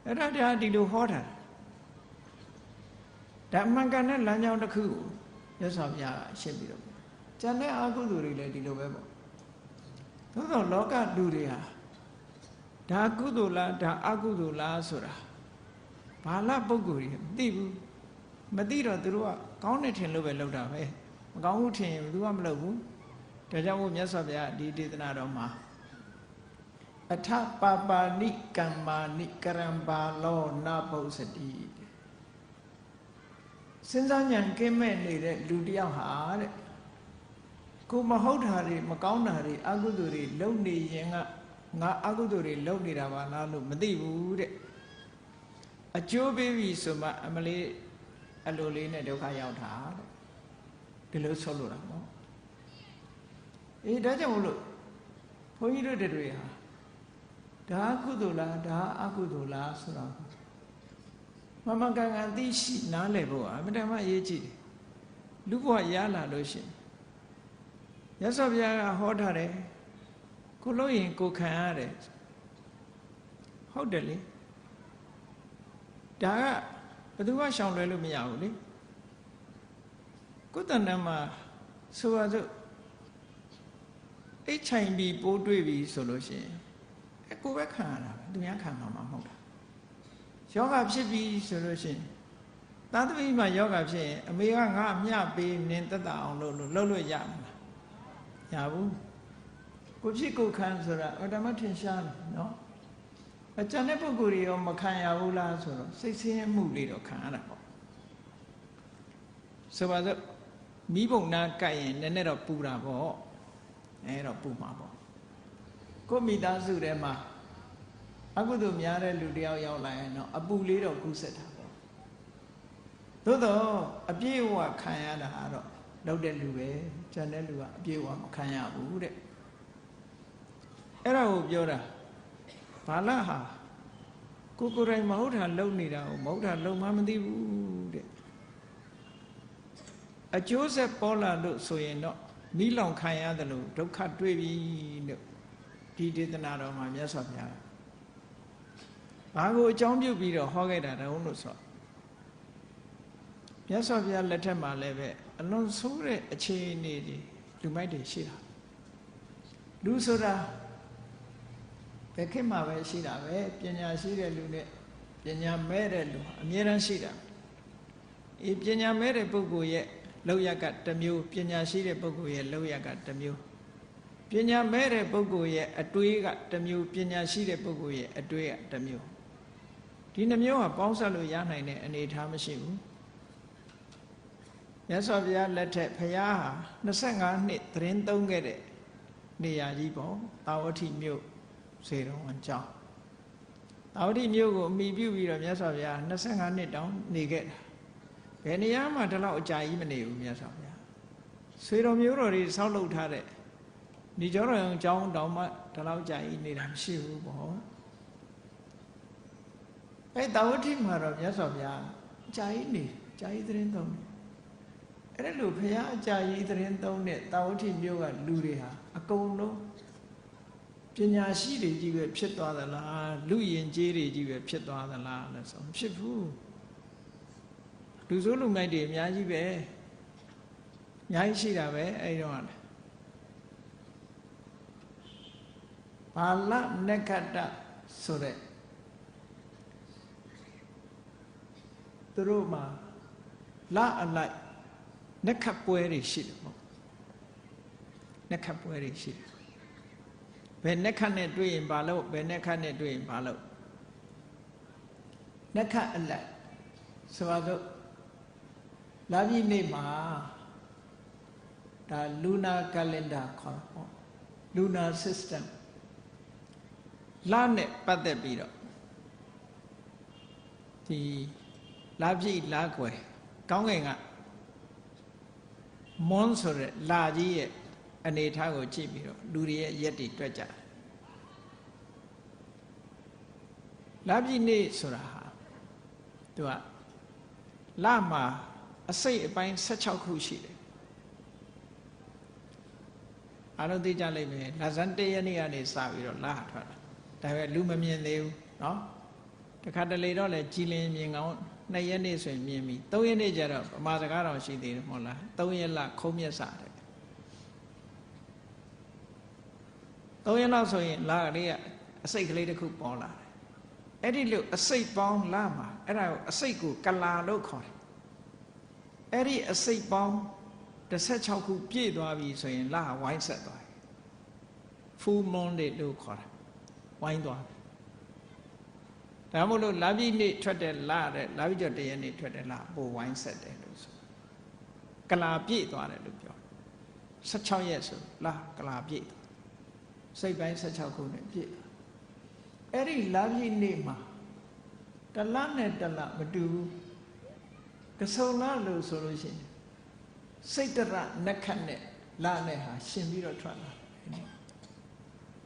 အဲ့ဒါတရားဒီလိုဟောတာဓမ္မကန်တဲ့လမ်းကြောင်းတစ်ခုကိုမြတ်စွာဘုရားရှင်းပြီးတော့ကျန်တဲ့အကုသိုလ်တွေလည်းဒီလိုပဲပေါ့သို့သောလောကလူတွေဟာဒါကုသိုလ်လားဒါအကုသိုလ်လားဆိုတာဘာလပုဂ္ဂိုလ်တွေမသိဘူးမသိတော့သူတို့ကကောင်းတယ်ထင်လို့ပဲလုပ်တာပဲမကောင်းဘူးထင်ရင်ဘယ်သူမှမလုပ်ဘူးဒါကြောင့်မို့မြတ်စွာဘုရားဒီဒေသနာတော်မှာအထပါပါဏိကမ္မာဏိကရံပါလောနပုစတိစဉ်းစားဉာဏ်ကင်းမဲ့နေတဲ့လူတယောက်ဟာတဲ့ကိုမဟုတ်တာတွေမကောင်းတာတွေအကုသိုလ်တွေလုပ်နေရင်ကငါအကုသိုလ်တွေလုပ်နေတာပါလားလို့မသိဘူးတဲ့အကျိုးပေးပြီဆိုမှအမလေးအလိုလေးနဲ့ဒုက္ခရောက်တာတဲ့ဒီလိုဆိုလို့တာနော်ဒါကြောင့်မလို့ဘုန်းကြီးတို့တွေဟာဒါကုသိုလ်လားဒါအကုသိုလ်လားဆိုတော့မမကန်ကန်သိရှိနားလည်ဖို့အမှန်တမ်းအရေးကြီးတယ်လူဘဝရလာလို့ရှိရင်မြတ်စွာဘုရားကဟောထားတယ်ကိုလို့ရင်ကိုခံရတယ်ဟုတ်တယ်လေဒါကဘယ်သူမှရှောင်လွဲလို့မရဘူးလေကိုယ်တဏ္ဍမှာဆိုပါစို့အိတ်ချိုင်ပြီးပိုးတွေ့ပြီဆိုလို့ရှိရင်ကိုယ်ပဲခံရတာပဲသူများခံမှာမဟုတ်တာယောဂဖြစ်ပြီဆိုလို့ရှိရင်သာသမီမှာယောဂဖြစ်ရင်အမေကငါအမျှပေးနင်သက်သာအောင်လုပ်လို့ရမှာရဘူးကိုဖြစ်ကိုခံဆိုတာအတ္တမထင်ရှားတယ်နော်အကျန်တဲ့ပုဂ္ဂိုလ်တွေရောမခံရဘူးလားဆိုတော့စိတ်ဆင်းရဲမှုလေးတော့ခံရတာပေါ့ ဆိုပါစို့မိဘုံနာကတ်ရင်နည်းနည်းတော့ပူတာပေါ့အဲတော့ပူမှာပေါ့ကိုမိသားစုထဲမှာအကုသိုလ်များတဲ့လူတယောက်ရောက်လာရင်တော့အပူလေးတော့ကူးဆက်တာပေါ့သို့တော့အပြည့်အဝခံရတာတော့လောက်တဲ့လူပဲကျန်တဲ့လူကအပြည့်အဝမခံရဘူးတဲ့အဲ့ဒါကိုပြောတာဘာလဟာကိုယ်တိုင်မဟုတ်တာလုံနေတာကိုမဟုတ်တာလုံမှမသိဘူးတဲ့အကျိုးဆက်ပေါ်လာလို့ဆိုရင်တော့မိလောင်ခံရတယ်လို့ဒုက္ခတွေ့ပြီလို့ဒီဒေသနာတော်မှာမြတ်စွာဘုရားဘာကိုအကြောင်းပြုပြီးတော့ဟောခဲ့တာတုံးလို့ဆိုမြတ်စွာဘုရားလက်ထက်မှာလည်းပဲအလွန်ဆိုးတဲ့အခြေအနေတွေလူမိုက်တွေရှိတာလူဆိုတာဘယ်ခေတ်မှာပဲရှိတာပဲပညာရှိတဲ့လူနဲ့ပညာမဲ့တဲ့လူအမြဲတမ်းရှိတာအေးပညာမဲ့တဲ့ပုဂ္ဂိုလ်ရဲ့လောက်ရကတစ်မျိုးပညာရှိတဲ့ပုဂ္ဂိုလ်ရဲ့လောက်ရကတစ်မျိုးပညာမဲ့တဲ့ပုဂ္ဂိုလ်ရဲ့အတွေးကတစ်မျိုးပညာရှိတဲ့ပုဂ္ဂိုလ်ရဲ့အတွေးကတစ်မျိုးဒီနှမျိုးကပေါင်းစပ်လို့ရနိုင်တဲ့အနေအထားမရှိဘူးမြတ်စွာဘုရားလက်ထက်ဘုရားဟာ25နှစ်သတင်းသုံးခဲ့တဲ့နေရာကြီးပေါ့တာဝတိမြို့စေတော်ဝန်ကျောင်းတာဝတိမြို့ကိုအမိပြုပြီးတော့မြတ်စွာဘုရား25နှစ်တောင်နေခဲ့တာဘယ်နေရာမှာဒီလောက်အကြာကြီးမနေဘူးမြတ်စွာဘုရားစေတော်မျိုးတော်တွေဆောက်လုပ်ထားတဲ့ဒီကျောင်းတော်ကျောင်းတောင်မှဒီလောက်ကြာကြီးနေတာမရှိဘူးပေါ့အဲတာဝတိမှာတော့မြတ်စွာဘုရားအကြာကြီးနေကြာကြီးသတင်းသုံးတယ်အဲ့ဒါလို့ဘုရားအကြာကြီးသတင်းသုံးတဲ့တာဝတိမြို့ကလူတွေဟာအကုန်လုံးပညာရှိတွေကြီးပဲဖြစ်သွားသလားလူယဉ်ကျေးတွေကြီးပဲဖြစ်သွားသလားလို့ဆိုမဖြစ်ဘူးလူဆိုးလူမိုက်တွေအများကြီးပဲအများကြီးရှိတာပဲအဲ့တော့ဘာလနက္ခတ္တဆိုတဲ့သူတို့မှာလအလိုက်နက္ခတ်ပွဲတွေရှိတယ်ပေါ့နက္ခတ်ပွဲတွေရှိတယ်ဘယ်နက္ခတ်နဲ့တွေ့ရင်ဘာလို့ဘယ်နက္ခတ်နဲ့တွေ့ရင်ဘာလို့နက္ခတ်အလိုက်ဆိုတော့လာပြီနေ့မှာဒါ lunar calendar ခေါ်ပေါ့ lunar system လနဲ့ပတ်သက်ပြီးတော့ဒီလာပြီလာကွယ်ကောင်းကင်ကမွန်းဆိုတဲ့လာကြီးရဲ့အနေထားကိုကြည့်ပြီးတော့လူတွေရဲ့ရက်တွေတွက်ကြတယ်လာပြီနေ့ဆိုတာဟာသူကလမှာအစိတ်အပိုင်း16ခုရှိတယ်အားလုံးသိကြလိမ့်မယ်လဇန်1ရက်နေ့ကနေစပြီးတော့လဟာထွက်တာဒါပေမဲ့လူမမြင်သေးဘူးเนาะတခါတလေတော့လေကြည်လင်မြင်ကောင်း2ရက်နေ့ဆိုရင်မြင်ပြီ3ရက်နေ့ကျတော့ဗမာစကားတော်ရှိသေးတယ်မဟုတ်လား3ရက်လခုံးမြက်စတယ်3ရက်လောက်ဆိုရင်လကလေးကအစိတ်ကလေးတစ်ခုပေါ်လာတယ်အဲ့ဒီလိုအစိတ်ပေါင်းလမှာအဲ့ဒါကိုအစိတ်ကိုကလာလို့ခေါ်တယ်အဲ့ဒီအစိတ်ပေါင်း16ခုပြည့်သွားပြီဆိုရင်လဝိုင်းဆက်သွားတယ် full moon လို့ခေါ်တာဝိုင်းသွားတယ်ဒါမို့လို့လာပြီနေ့ထွက်တဲ့လတဲ့လာပြီကျော်တရက်နေ့ထွက်တဲ့လပိုဝိုင်းဆက်တယ်လို့ဆိုကလာပြည့်သွားတယ်လို့ပြော16ရက်ဆိုလကလာပြည့်စိတ်ပိုင်း16ခုနဲ့ပြည့်အဲ့ဒီလာပြီနေ့မှာတလနဲ့တလမတူဘူးကဆုံလလို့ဆိုလို့ရှိရင်စိတ်တရနက္ခတ်နဲ့လနဲ့ဟာရှင်ပြီးတော့ထွက်လာ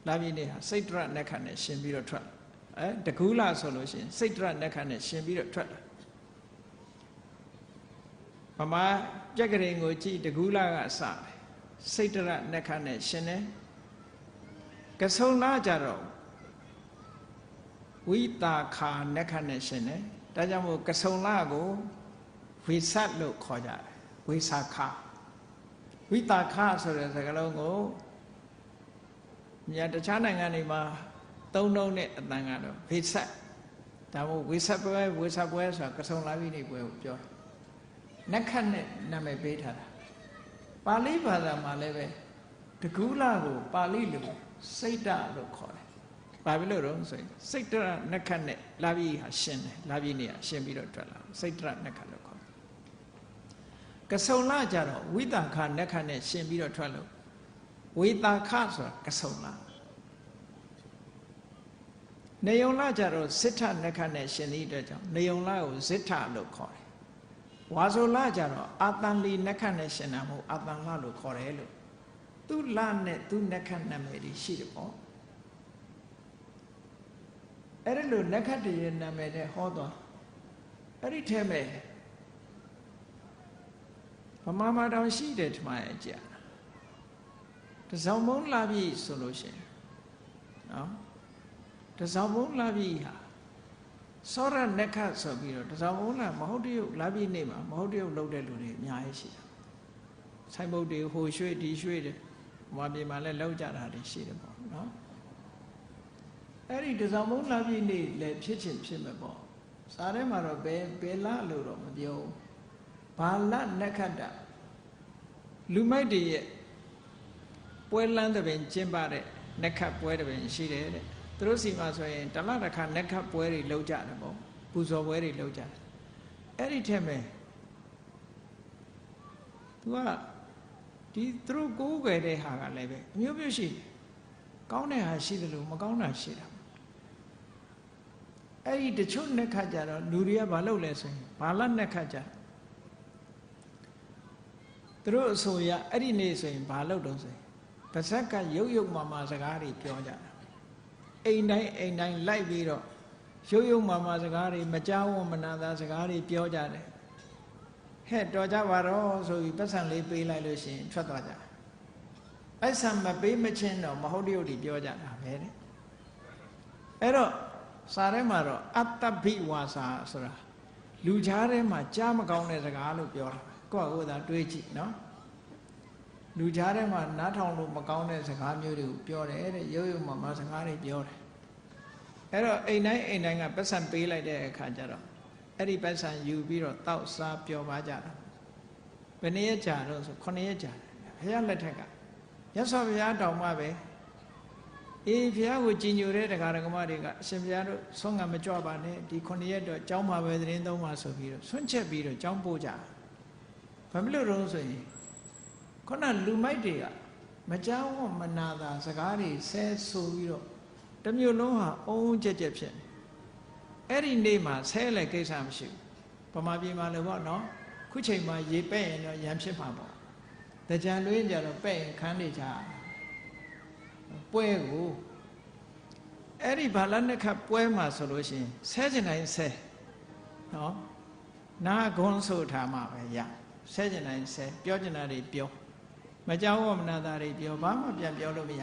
လာပြီနေ့ဟာစိတ်တရနက္ခတ်နဲ့ရှင်ပြီးတော့ထွက်လာတကူးလာဆိုလို့ရှိရင်စိတ်တရနက္ခတ်နဲ့ရှင်ပြီးတော့ထွက်လာဗမာပြက်ကလေးကိုကြည့်တကူးလာကစတယ်စိတ်တရနက္ခတ်နဲ့ရှင်တယ်ကဆုံလကြတော့ဝိတာခာနက္ခတ်နဲ့ရှင်တယ်ဒါကြောင့်မို့ကဆုံလကိုဝိသတ်လို့ခေါ်ကြတယ်ဝိသခဝိတာခဆိုတဲ့စကားလုံးကိုမြတ်တခြားနိုင်ငံတွေမှာသုံးလုံးနဲ့အတန်ကတော့ဝိသတ်ဒါမို့ဝိသတ်ပွဲဆိုတာကဆုံလာပြီနေပွဲကိုပြောနက္ခတ်နဲ့နာမည်ပေးထားတာပါဠိဘာသာမှာလည်းပဲတကူးလာကိုပါဠိလိုစိတ်တလို့ခေါ်တယ်ဘာဖြစ်လို့တော့ဆိုရင်စိတ်တရနက္ခတ်နဲ့လာပြီဟာရှင်းတယ်လာပြီနေဟာရှင်းပြီးတော့ထွက်လာစိတ်တရနက္ခတ်လို့ခေါ်တယ် ကစုံလကြတော့ဝိတာခနက္ခနဲ့ရှင်ပြီးတော့ထွက်လို့ဝိတာခဆိုတာကစုံလနေယုံလကြတော့ဇိထနက္ခနဲ့ရှင်သည့်အတွက်ကြောင့်နေယုံလကိုဇိထလို့ခေါ်တယ်ဝါဆိုလကြတော့အာတန်လီနက္ခနဲ့ရှင်တာမဟုတ်အာတန်လလို့ခေါ်တယ်လို့သူလနဲ့သူနက္ခနာမည်ရှိတယ်ပေါ့အဲ့ဒါလို့နက္ခတရေနာမည်နဲ့ဟောသွားအဲ့ဒီထဲမဲ့ဗမာမှာတောင်ရှိတယ်ထမရဲ့ကြာတစောင်းမုံလာပြီဆိုလို့ရှိရင်နော်တစောင်းမုံလာပြီဟာစောရနက္ခဆိုပြီးတော့တစောင်းမုံလာမဟုတ်တရုပ်လာပြီနေမှာမဟုတ်တရုပ်လုပ်တဲ့လူတွေအများကြီးရှိတယ်ဆိုင်ဘုတ်တွေဟိုရွှေ့ဒီရွှေ့တယ်ဗမာပြည်မှာလည်းလောက်ကြတာတွေရှိတယ်ပေါ့နော်အဲ့ဒီတစောင်းမုံလာပြီနေလည်းဖြစ်ချင်ဖြစ်မှာပေါ့စားထဲမှာတော့ဘယ်လလို့တော့မပြောဘူးဘာလနက္ခတ္တလူမိုက်တွေရဲ့ပွဲလန်းတဲ့ပင်ကျင်းပတဲ့နက္ခတ်ပွဲတဲ့ပင်ရှိတယ်တဲ့သူတို့စီမှာဆိုရင်တလတစ်ခါနက္ခတ်ပွဲတွေလုပ်ကြတယ်ပေါ့ပူဇော်ပွဲတွေလုပ်ကြတယ်အဲ့ဒီထက်မဲ့သူကဒီသူတို့ကိုးကွယ်တဲ့ဟာကလည်းပဲအမျိုးမျိုးရှိတယ်ကောင်းတဲ့ဟာရှိတယ်လို့မကောင်းတာရှိတာအဲ့ဒီတချို့နက္ခတ်ကြတော့လူတွေကဘာလုပ်လဲဆိုရင်ဘာလနက္ခတ်ကြသူတို့အဆိုရအဲ့ဒီနေ့ဆိုရင်ဘာလုပ်တော့ဆိုရင်ပါဇက်ကရုပ်ရုပ်မာစကားတွေပြောကြတာအိမ်တိုင်းလိုက်ပြီးတော့ရုပ်ရုပ်မာစကားတွေမကြောက်ဝမနာသာစကားတွေပြောကြတယ်ဟဲ့တော်ကြပါတော့ဆိုပြီးပတ်စံလေးပေးလိုက်လို့ရှိရင်ထွက်သွားကြပတ်စံမပေးမချင်းတော့မဟုတ်တရုပ်တွေပြောကြတာပဲတဲ့အဲ့တော့စာထဲမှာတော့အတ္တဘိဝါစာဆိုတာလူကြားထဲမှာကြားမကောင်းတဲ့စကားလို့ပြောတာကိုယ့်ကိုယ်သာတွေးကြည့်နော်လူကြားထဲမှာနားထောင်လို့မကောင်းတဲ့စကားမျိုးတွေကိုပြောတယ်တဲ့ရုပ်ရုပ်မှစကားတွေပြောတယ်အဲ့တော့အိမ်တိုင်းကပတ်စံပေးလိုက်တဲ့အခါကျတော့အဲ့ဒီပတ်စံယူပြီးတော့တောက်စားပျော်ပါကြတာဘယ်နည်းကြာတော့ဆို9ရက်ကြာဘုရားလက်ထက်ကမြတ်စွာဘုရားတောင်မှပဲအေးဘုရားကိုကြည်ညိုတဲ့တရားဓမ္မတွေကအရှင်ဘုရားတို့ဆုံးကမကြွပါနဲ့ဒီ9ရက်တော့ကျောင်းမှာပဲသတင်းသုံးပါဆိုပြီးတော့ဆွန့်ချက်ပြီးတော့ကျောင်းပို့ကြဘာဖြစ်လို့တော့ဆိုရင်ခုနလူမိုက်တွေကမကြောက်ဝမနာတာစကားတွေဆဲဆိုပြီးတော့တမျိုးလုံးဟာအုံကြက်ကြက်ဖြစ်နေအဲ့ဒီနေ့မှာဆဲလဲကိစ္စမရှိဘူးဗမာပြည်မှာလည်းပေါ့နော်ခုချိန်မှာရေပဲ့ရင်တော့ရံဖြစ်မှာပေါ့တကြံလွေးကြတော့ပဲ့ရင်ခန်းနေကြပွဲကိုအဲ့ဒီဘာလနှစ်ခတ်ပွဲမှာဆိုလို့ရှိရင်ဆဲကျင်တိုင်းဆဲနော်နာဂွန်းဆိုထားမှာပဲရဆဲကျင်တိုင်းဆဲပြောကျင်တာတွေပြောမကြောက်ဝမနာတာတွေပြောဘာမှပြန်ပြောလို့မရ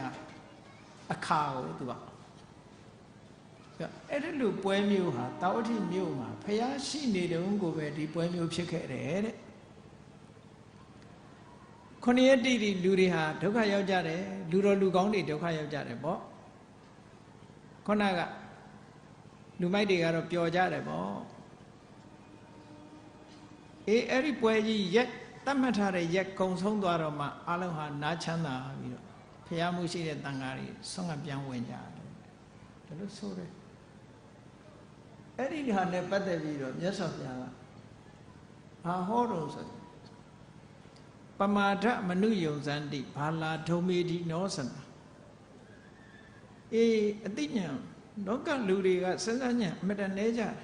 အခါကိုသူကအဲ့ဒီလိုပွဲမျိုးဟာတာဝတိမျိုးမှာဖျားရှိနေတုန်းကိုပဲဒီပွဲမျိုးဖြစ်ခဲ့တယ်တဲ့ခုနှစ်ရက်တိတိလူတွေဟာဒုက္ခရောက်ကြတယ်လူတော်လူကောင်းတွေဒုက္ခရောက်ကြတယ်ပေါ့ခုနကလူမိုက်တွေကတော့ပျော်ကြတယ်ပေါ့အေးအဲ့ဒီပွဲကြီးရက်တတ်မှတ်ထားတဲ့ရက်ကုံဆုံးသွားတော့မှအလုံးဟာနားချမ်းသာပြီးတော့ဖျားမှုရှိတဲ့တန်ဃာတွေဆုံးကပြန်ဝင်ကြတယ်ဒါလို့ဆိုတယ်အဲ့ဒီဟာနဲ့ပတ်သက်ပြီးတော့မြတ်စွာဘုရားကဘာဟောတော့ဆိုပမာဒမနုယုံဇန္တိဘာလာဒုံမေဒီနောစနာအေးအတိညာလောကလူတွေကစစညာအမတနေကြတယ်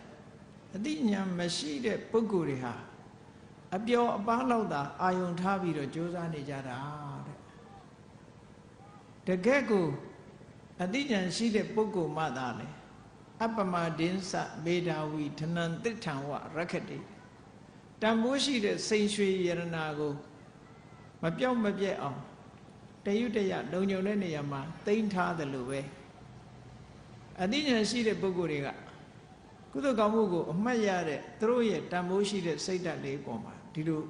အတိညာမရှိတဲ့ပုဂ္ဂိုလ်တွေဟာအပျော်အပါးလောက်သာအာယုံထားပြီးတော့ကြိုးစားနေကြတာတဲ့တကယ်ကိုအတိညာရှိတဲ့ပုဂ္ဂိုလ်မှသာလေအပမဒင်းစမေဓာဝီဌနံတိထံဝရခတိတန်ဖိုးရှိတဲ့စိန်ရွှေယရနာကိုမပြောက်မပြက်အောင်တယုတယလုံညုံတဲ့နေရာမှာတိမ့်ထားတယ်လို့ပဲအတိညာရှိတဲ့ပုဂ္ဂိုလ်တွေကကုသိုလ်ကောင်းမှုကိုအမှတ်ရတဲ့သူတို့ရဲ့တန်ဖိုးရှိတဲ့စိတ်ဓာတ်လေးပေါ်မှာဒီလို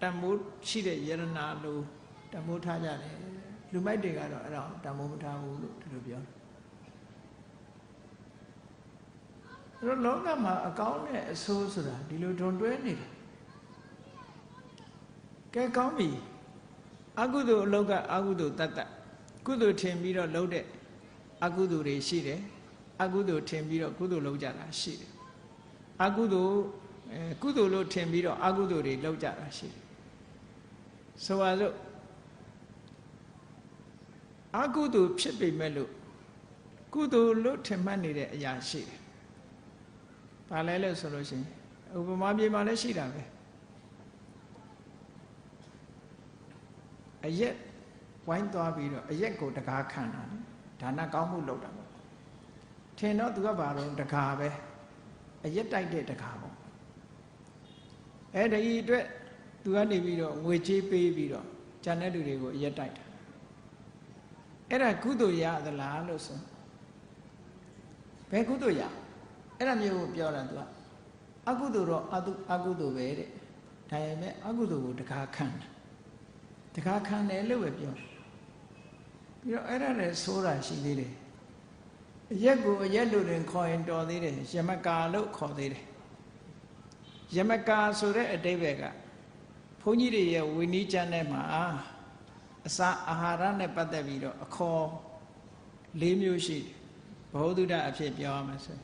တန်ဖိုးရှိတဲ့ယရနာလိုတန်ဖိုးထားကြတယ်လူမိုက်တွေကတော့အဲ့ဒါတန်ဖိုးမထားဘူးလို့ဒီလိုပြောတယ်အဲ့တော့လောကမှာအကောင်းနဲ့အဆိုးဆိုတာဒီလိုတွန်တွဲနေတယ်ကဲကောင်းပြီအကုသိုလ်အလုပ်ကအကုသိုလ်တတ်တတ်ကုသိုလ်ထင်ပြီးတော့လုပ်တဲ့အကုသိုလ်တွေရှိတယ်အကုသိုလ်ထင်ပြီးတော့ကုသိုလ်လုပ်ကြတာရှိတယ်အကုသိုလ်ကုသိုလ်လို့ထင်ပြီးတော့အကုသိုလ်တွေလုပ်ကြတာရှိတယ် ဆိုပါစို့အကုသိုလ်ဖြစ်ပေမဲ့လို့ကုသိုလ်လို့ထင်မှတ်နေတဲ့အရာရှိတယ်။ဘာလဲလို့ဆိုလို့ရှိရင်ဥပမာပြေမှာလည်းရှိတာပဲအရက်ဝိုင်းသွားပြီးတော့အရက်ကိုတကားခံတာဒါနကောင်းမှုလုပ်တာပေါ့ထင်တော့သူကဘာလို့တကားပဲအရက်တိုက်တဲ့တကားပေါ့ဒီအတွက်သူကနေပြီးတော့ငွေကြေးပေးပြီးတော့ကျန်တဲ့လူတွေကိုအရက်တိုက်တာအဲ့ဒါကုသိုလ်ရသလားလို့ဆိုဘယ်ကုသိုလ်ရအဲ့ဒါမျိုးကိုပြောတာသူကအကုသိုလ်တော့အကုသိုလ်ပဲတဲ့ဒါပေမဲ့အကုသိုလ်ကိုတကားခံတာတကားခံတယ်လို့ပဲပြောပြီးတော့အဲ့ဒါလည်းဆိုတာရှိသေးတယ်အရက်ကိုအရက်လို့တင်ခေါ်ရင်တော်သေးတယ်ယမကာလို့ခေါ်သေးတယ်ယမကာဆိုတဲ့အဓိပ္ပာယ်ကဘုန်းကြီးတွေရဲ့ဝိနည်းကျမ်းထဲမှာအစာအာဟာရနဲ့ပတ်သက်ပြီးတော့အခေါ်၄မျိုးရှိတယ်ဘဝတုဒ္ဒအဖြစ်ပြောရမှာဆို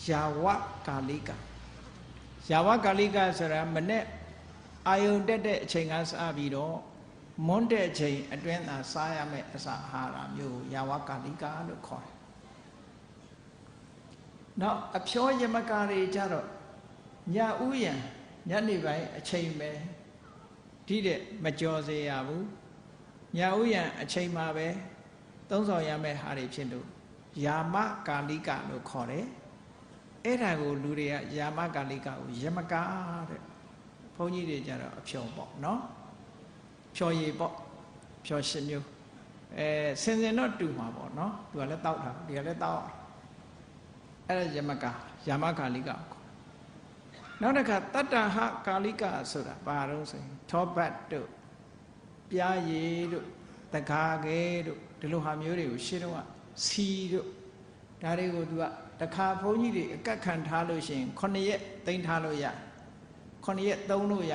ယာဝကာလိကယာဝကာလိကဆိုတာမနဲ့အာယုန်တက်တဲ့အချိန်ကစပြီးတော့မွန်းတဲ့အချိန်အတွင်းသာစားရမယ့်အစာအာဟာရမျိုးကိုယာဝကာလိကလို့ခေါ်တယ်။နောက်အဖြောယမကာတွေကြတော့ညဥ်ယံညနေပိုင်းအချိန်ပဲဒီတဲ့မကြော်စေရဘူးညဥ်ယံအချိန်မှာပဲသုံးဆောင်ရမယ့်ဟာတွေဖြစ်လို့ယာမကာလိကလို့ခေါ်တယ်အဲ့ဒါကိုလူတွေကယာမကာလိကကိုယမကာတဲ့ဘုန်းကြီးတွေကြတော့အဖြောပေါ့နော်ဖြောရည်ပေါ့ဖြော၈မျိုးစင်စင်တော့တူမှာပေါ့နော်သူကလည်းတောက်တာဒီကလည်းတောက်အဲ့ဒါယမကာယာမကာလိကနောက်တစ်ခါတတ္တဟကာလိကဆိုတာဘာလို့ဆိုရင်ထောပတ်တို့ပြားရည်တို့တကားခဲတို့ဒီလိုဟာမျိုးတွေကိုရှင်းတော့စီတို့ဒါတွေကိုသူကတခါဘုန်းကြီးတွေအကတ်ခံထားလို့ရှိရင်9ရက်သိမ်းထားလို့ရ9ရက်သုံးလို့ရ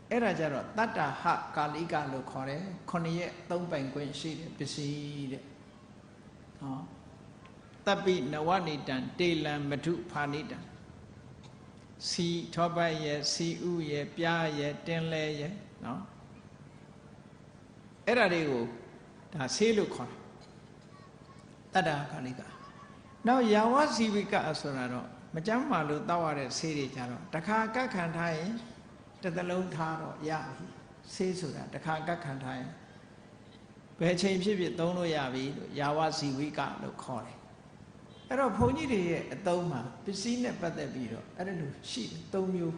အဲ့ဒါကြတော့တတ္တဟကာလိကလို့ခေါ်တယ်9ရက်သုံးပိုင်ခွင့်ရှိတဲ့ပစ္စည်းတဲ့ဟောတပ္ပိနဝနိတံတေလံမထုဖာနိတံစီထောပတ်ရဲ့စီဥရဲ့ပြားရဲ့တင်းလဲရဲ့နော်အဲ့ဒါတွေကိုဒါဆေးလို့ခေါ်တယ်တတ္တကာလိကနောက်ယာဝဇီဝိကဆိုတာတော့မကြမ်းမာလို့တောက်ရတဲ့ဆေးတွေကြတော့တခါကတ်ခံထားရင်တစ်သလုံးထားတော့ရပြီဆေးဆိုတာတခါကတ်ခံထားရင်ဘယ်ချိန်ဖြစ်ဖြစ်သုံးလို့ရပြီလို့ယာဝဇီဝိကလို့ခေါ်တယ်အဲ့တော့ဘုန်းကြီးတွေရဲ့အသုံးမှာပစ္စည်းနဲ့ပတ်သက်ပြီးတော့အဲ့ဒါလိုရှိတယ်၃မျိုး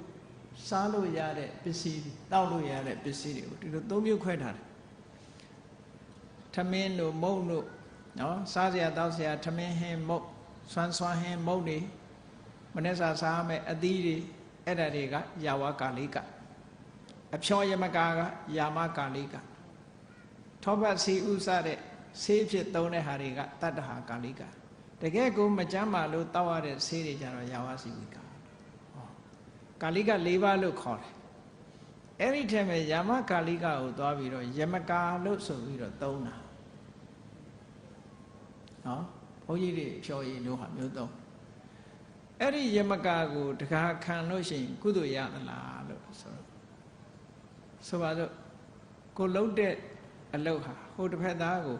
စားလို့ရတဲ့ပစ္စည်းတောက်လို့ရတဲ့ပစ္စည်းတွေကိုဒီလို၃မျိုးခွဲထားတယ်ထမင်းတို့မုန့်တို့နော်စားစရာတောက်စရာထမင်းဟင်းမုန့်ဆွမ်းဟင်းမုန့်တွေမနေ့စာစားမယ်အသီးတွေအဲ့ဒါတွေကယာဝကာလိကအဖြောယမကာကယာမကာလိကထောပတ်စီဥစတဲ့ဆေးဖြစ်သုံးတဲ့ဟာတွေကတတ္တဟာကာလိကတကယ်ကိုမကြမ်းပါလို့တောက်ရတဲ့ဆေးတွေကြတော့ယာဝစီဝိကကာလိက၄ပါးလို့ခေါ်တယ်အဲ့ဒီထဲမှာယာမကာလိကကိုသွားပြီးတော့ယမကာလို့ဆိုပြီးတော့သုံးတာနော်ဘုန်းကြီးတွေဖြောရည်လို့ဟာမျိုးသုံးအဲ့ဒီယမကာကိုတခါခံလို့ရှိရင်ကုသိုလ်ရသလားလို့ဆိုပါတော့ကိုလှုပ်တဲ့အလုပ်ဟာဟိုတစ်ဖက်သားကို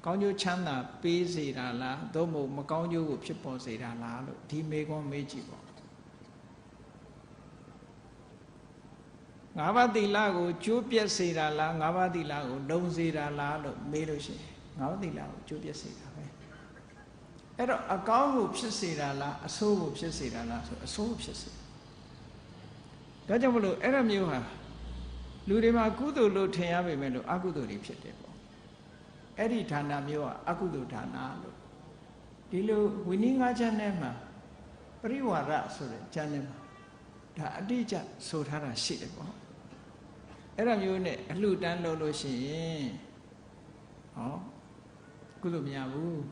ကောင်းကျိုးချမ်းသာပေးစေတာလားသို့မဟုတ်မကောင်းကျိုးကိုဖြစ်ပေါ်စေတာလားလို့ဒီမေခွန်းမေးကြည့်ပေါ့၅ပါးသီလကိုကျိုးပြည့်စေတာလား၅ပါးသီလကိုလုံစေတာလားလို့မေးလို့ရှိရင်၅ပါးသီလကိုကျိုးပြည့်စေတာပဲအဲ့တော့အကောင်းကိုဖြစ်စေတာလားအဆိုးကိုဖြစ်စေတာလားဆိုအဆိုးဖြစ်စေဒါကြောင့်မလို့အဲ့ဒါမျိုးဟာလူတွေမှာကုသိုလ်လို့ထင်ရပေမဲ့လို့အကုသိုလ်တွေဖြစ်တယ်ပေါ့အဲ့ဒီဌာနမျိုးကအကုသိုလ်ဌာနလို့ဒီလိုဝိနည်း၅ချမ်းထဲမှာပရိဝါဒဆိုတဲ့ချမ်းထဲမှာဒါအတိအကျဆိုထားတာရှိတယ်ပေါ့အဲ့ဒါမျိုးနဲ့အလှတန်းလုပ်လို့ရှိရင်ဟောကုသိုလ်မရဘူး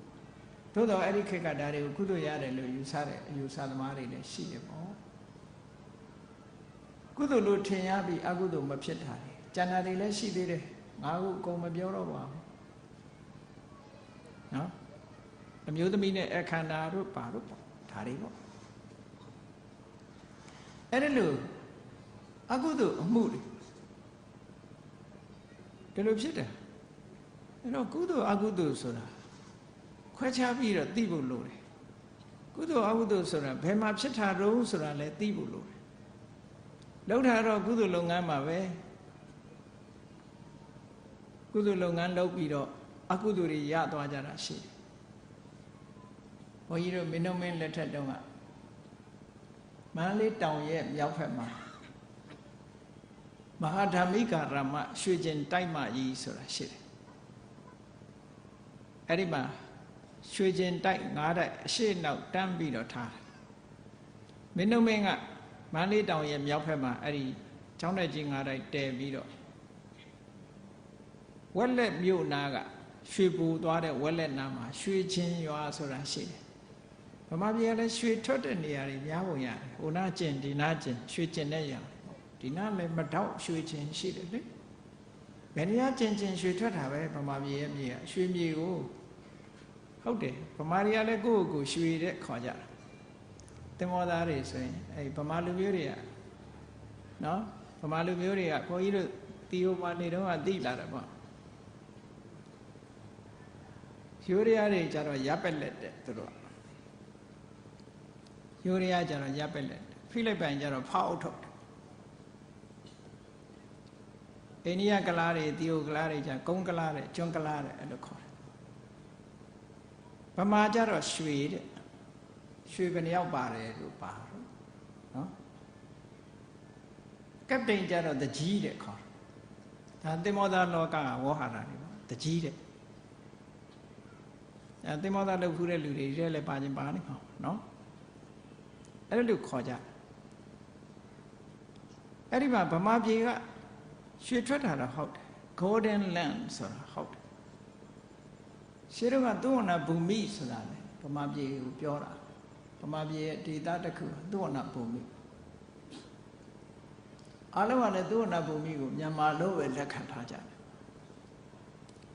သို့တော့အဲ့ဒီခေတ်ကဒါတွေကိုကုသိုလ်ရတယ်လို့ယူဆတဲ့အယူဆသမားတွေလည်းရှိတယ်ပေါ့ကုသိုလ်လို့ထင်ရပြီးအကုသိုလ်မဖြစ်တာတွေကျန်တာတွေလည်းရှိသေးတယ်ငါကိုအကုန်မပြောတော့ပါဘူးနော်အမျိုးသမီးနဲ့အခန္ဓာတို့ပါတို့ပေါ့ဒါတွေပေါ့အဲ့ဒါလို့ အကုသိုလ်အမှုတွေဒီလိုဖြစ်တယ်အဲ့တော့ကုသိုလ်အကုသိုလ်ဆိုတာခွဲခြားပြီးတော့သိဖို့လိုတယ်ကုသိုလ်အကုသိုလ်ဆိုတာဘယ်မှာဖြစ်တာတုံးဆိုတာလည်းသိဖို့လိုတယ်လောက်တာတော့ကုသိုလ်လုပ်ငန်းမှာပဲကုသိုလ်လုပ်ငန်းလုပ်ပြီးတော့အကုသိုလ်တွေရသွားကြတာရှိတယ်ဘုန်းကြီးတို့မင်းတို့မင်းလက်ထက်တုန်းကမန္တလေးတောင်ရဲ့မြောက်ဘက်မှာမဟာဓမ္မိကာရမရွှေကျင်တိုက်မကြီးဆိုတာရှိတယ်အဲ့ဒီမှာရွှေကျင်တိုက်၅တိုက်အရှိနောက်တန်းပြီးတော့ထားတယ်မင်းတို့မင်းကမန္တလေးတောင်ရဲ့မြောက်ဘက်မှာအဲ့ဒီကျောင်းတိုက်ကြီး၅တိုက်တည်ပြီးတော့ဝက်လက်မြို့နာကရွှေပူသွားတဲ့ဝက်လက်နာမှာရွှေချင်းရွာဆိုတာရှိတယ်ဗမာပြည်ကလည်းရွှေထွက်တဲ့နေရာတွေများပုံရတယ်ဟိုနာကျင်ဒီနာကျင်ရွှေကျင်တဲ့နေရာဒီနာလည်းမတော့ရွှေချင်းရှိတယ်လေဘယ်နေရာကျင်ရွှေထွက်တာပဲဗမာပြည်ရဲ့မြေကရွှေမြေကိုဟုတ်တယ်ဗမာတွေကလည်းကိုယ့်ကိုယ်ရွှေတဲ့ခေါ်ကြတာတင်မောသားတွေဆိုရင်အဲဗမာလူမျိုးတွေကနော်ဗမာလူမျိုးတွေကဘုန်းကြီးတို့တီယိုမာနေတော့ကသိလာတယ်ပေါ့ရိုးရည်တွေကြတော့ရပ်ပက်လက်တဲ့သူတို့ရိုးရည်ကြတော့ရပ်ပက်လက်ဖိလိပ္ပိုင်ကြတော့ဖောက်ထုတ်အိန္ဒိယကလားတွေတီယိုကလားတွေကြကုန်းကလားတွေကျွန်းကလားတွေအဲ့လိုခေါ်တယ်ဗမာကြတော့ရွှေတဲ့ရွှေဘယ်နှယောက်ပါတယ်လို့ပါတော့နော်ကပ္ပတိန်ကြတော့တကြီးတဲ့ခေါ်ဒါသင်္ဘောသားလောကကဝေါဟာရတွေပေါ့တကြီးတဲ့အဲသင်္ဘောသားလုပ်ဖူးတဲ့လူတွေရဲလည်းပါခြင်းပါနေမှာနော်အဲ့လိုခေါ်ကြအဲ့ဒီမှာဗမာပြည်ကရွှေထွက်တာတော့ဟုတ်တယ် golden land ဆိုတာဟုတ်တယ်ရှင်းတော့ကသုဝဏဘူမိဆိုတာလေဗမာပြည်ကိုပြောတာဗမာပြည်ရဲ့ဒေသတစ်ခုသုဝဏဘူမိအားလုံးကလည်းသုဝဏဘူမိကိုမြန်မာလို့ပဲလက်ခံထားကြတယ်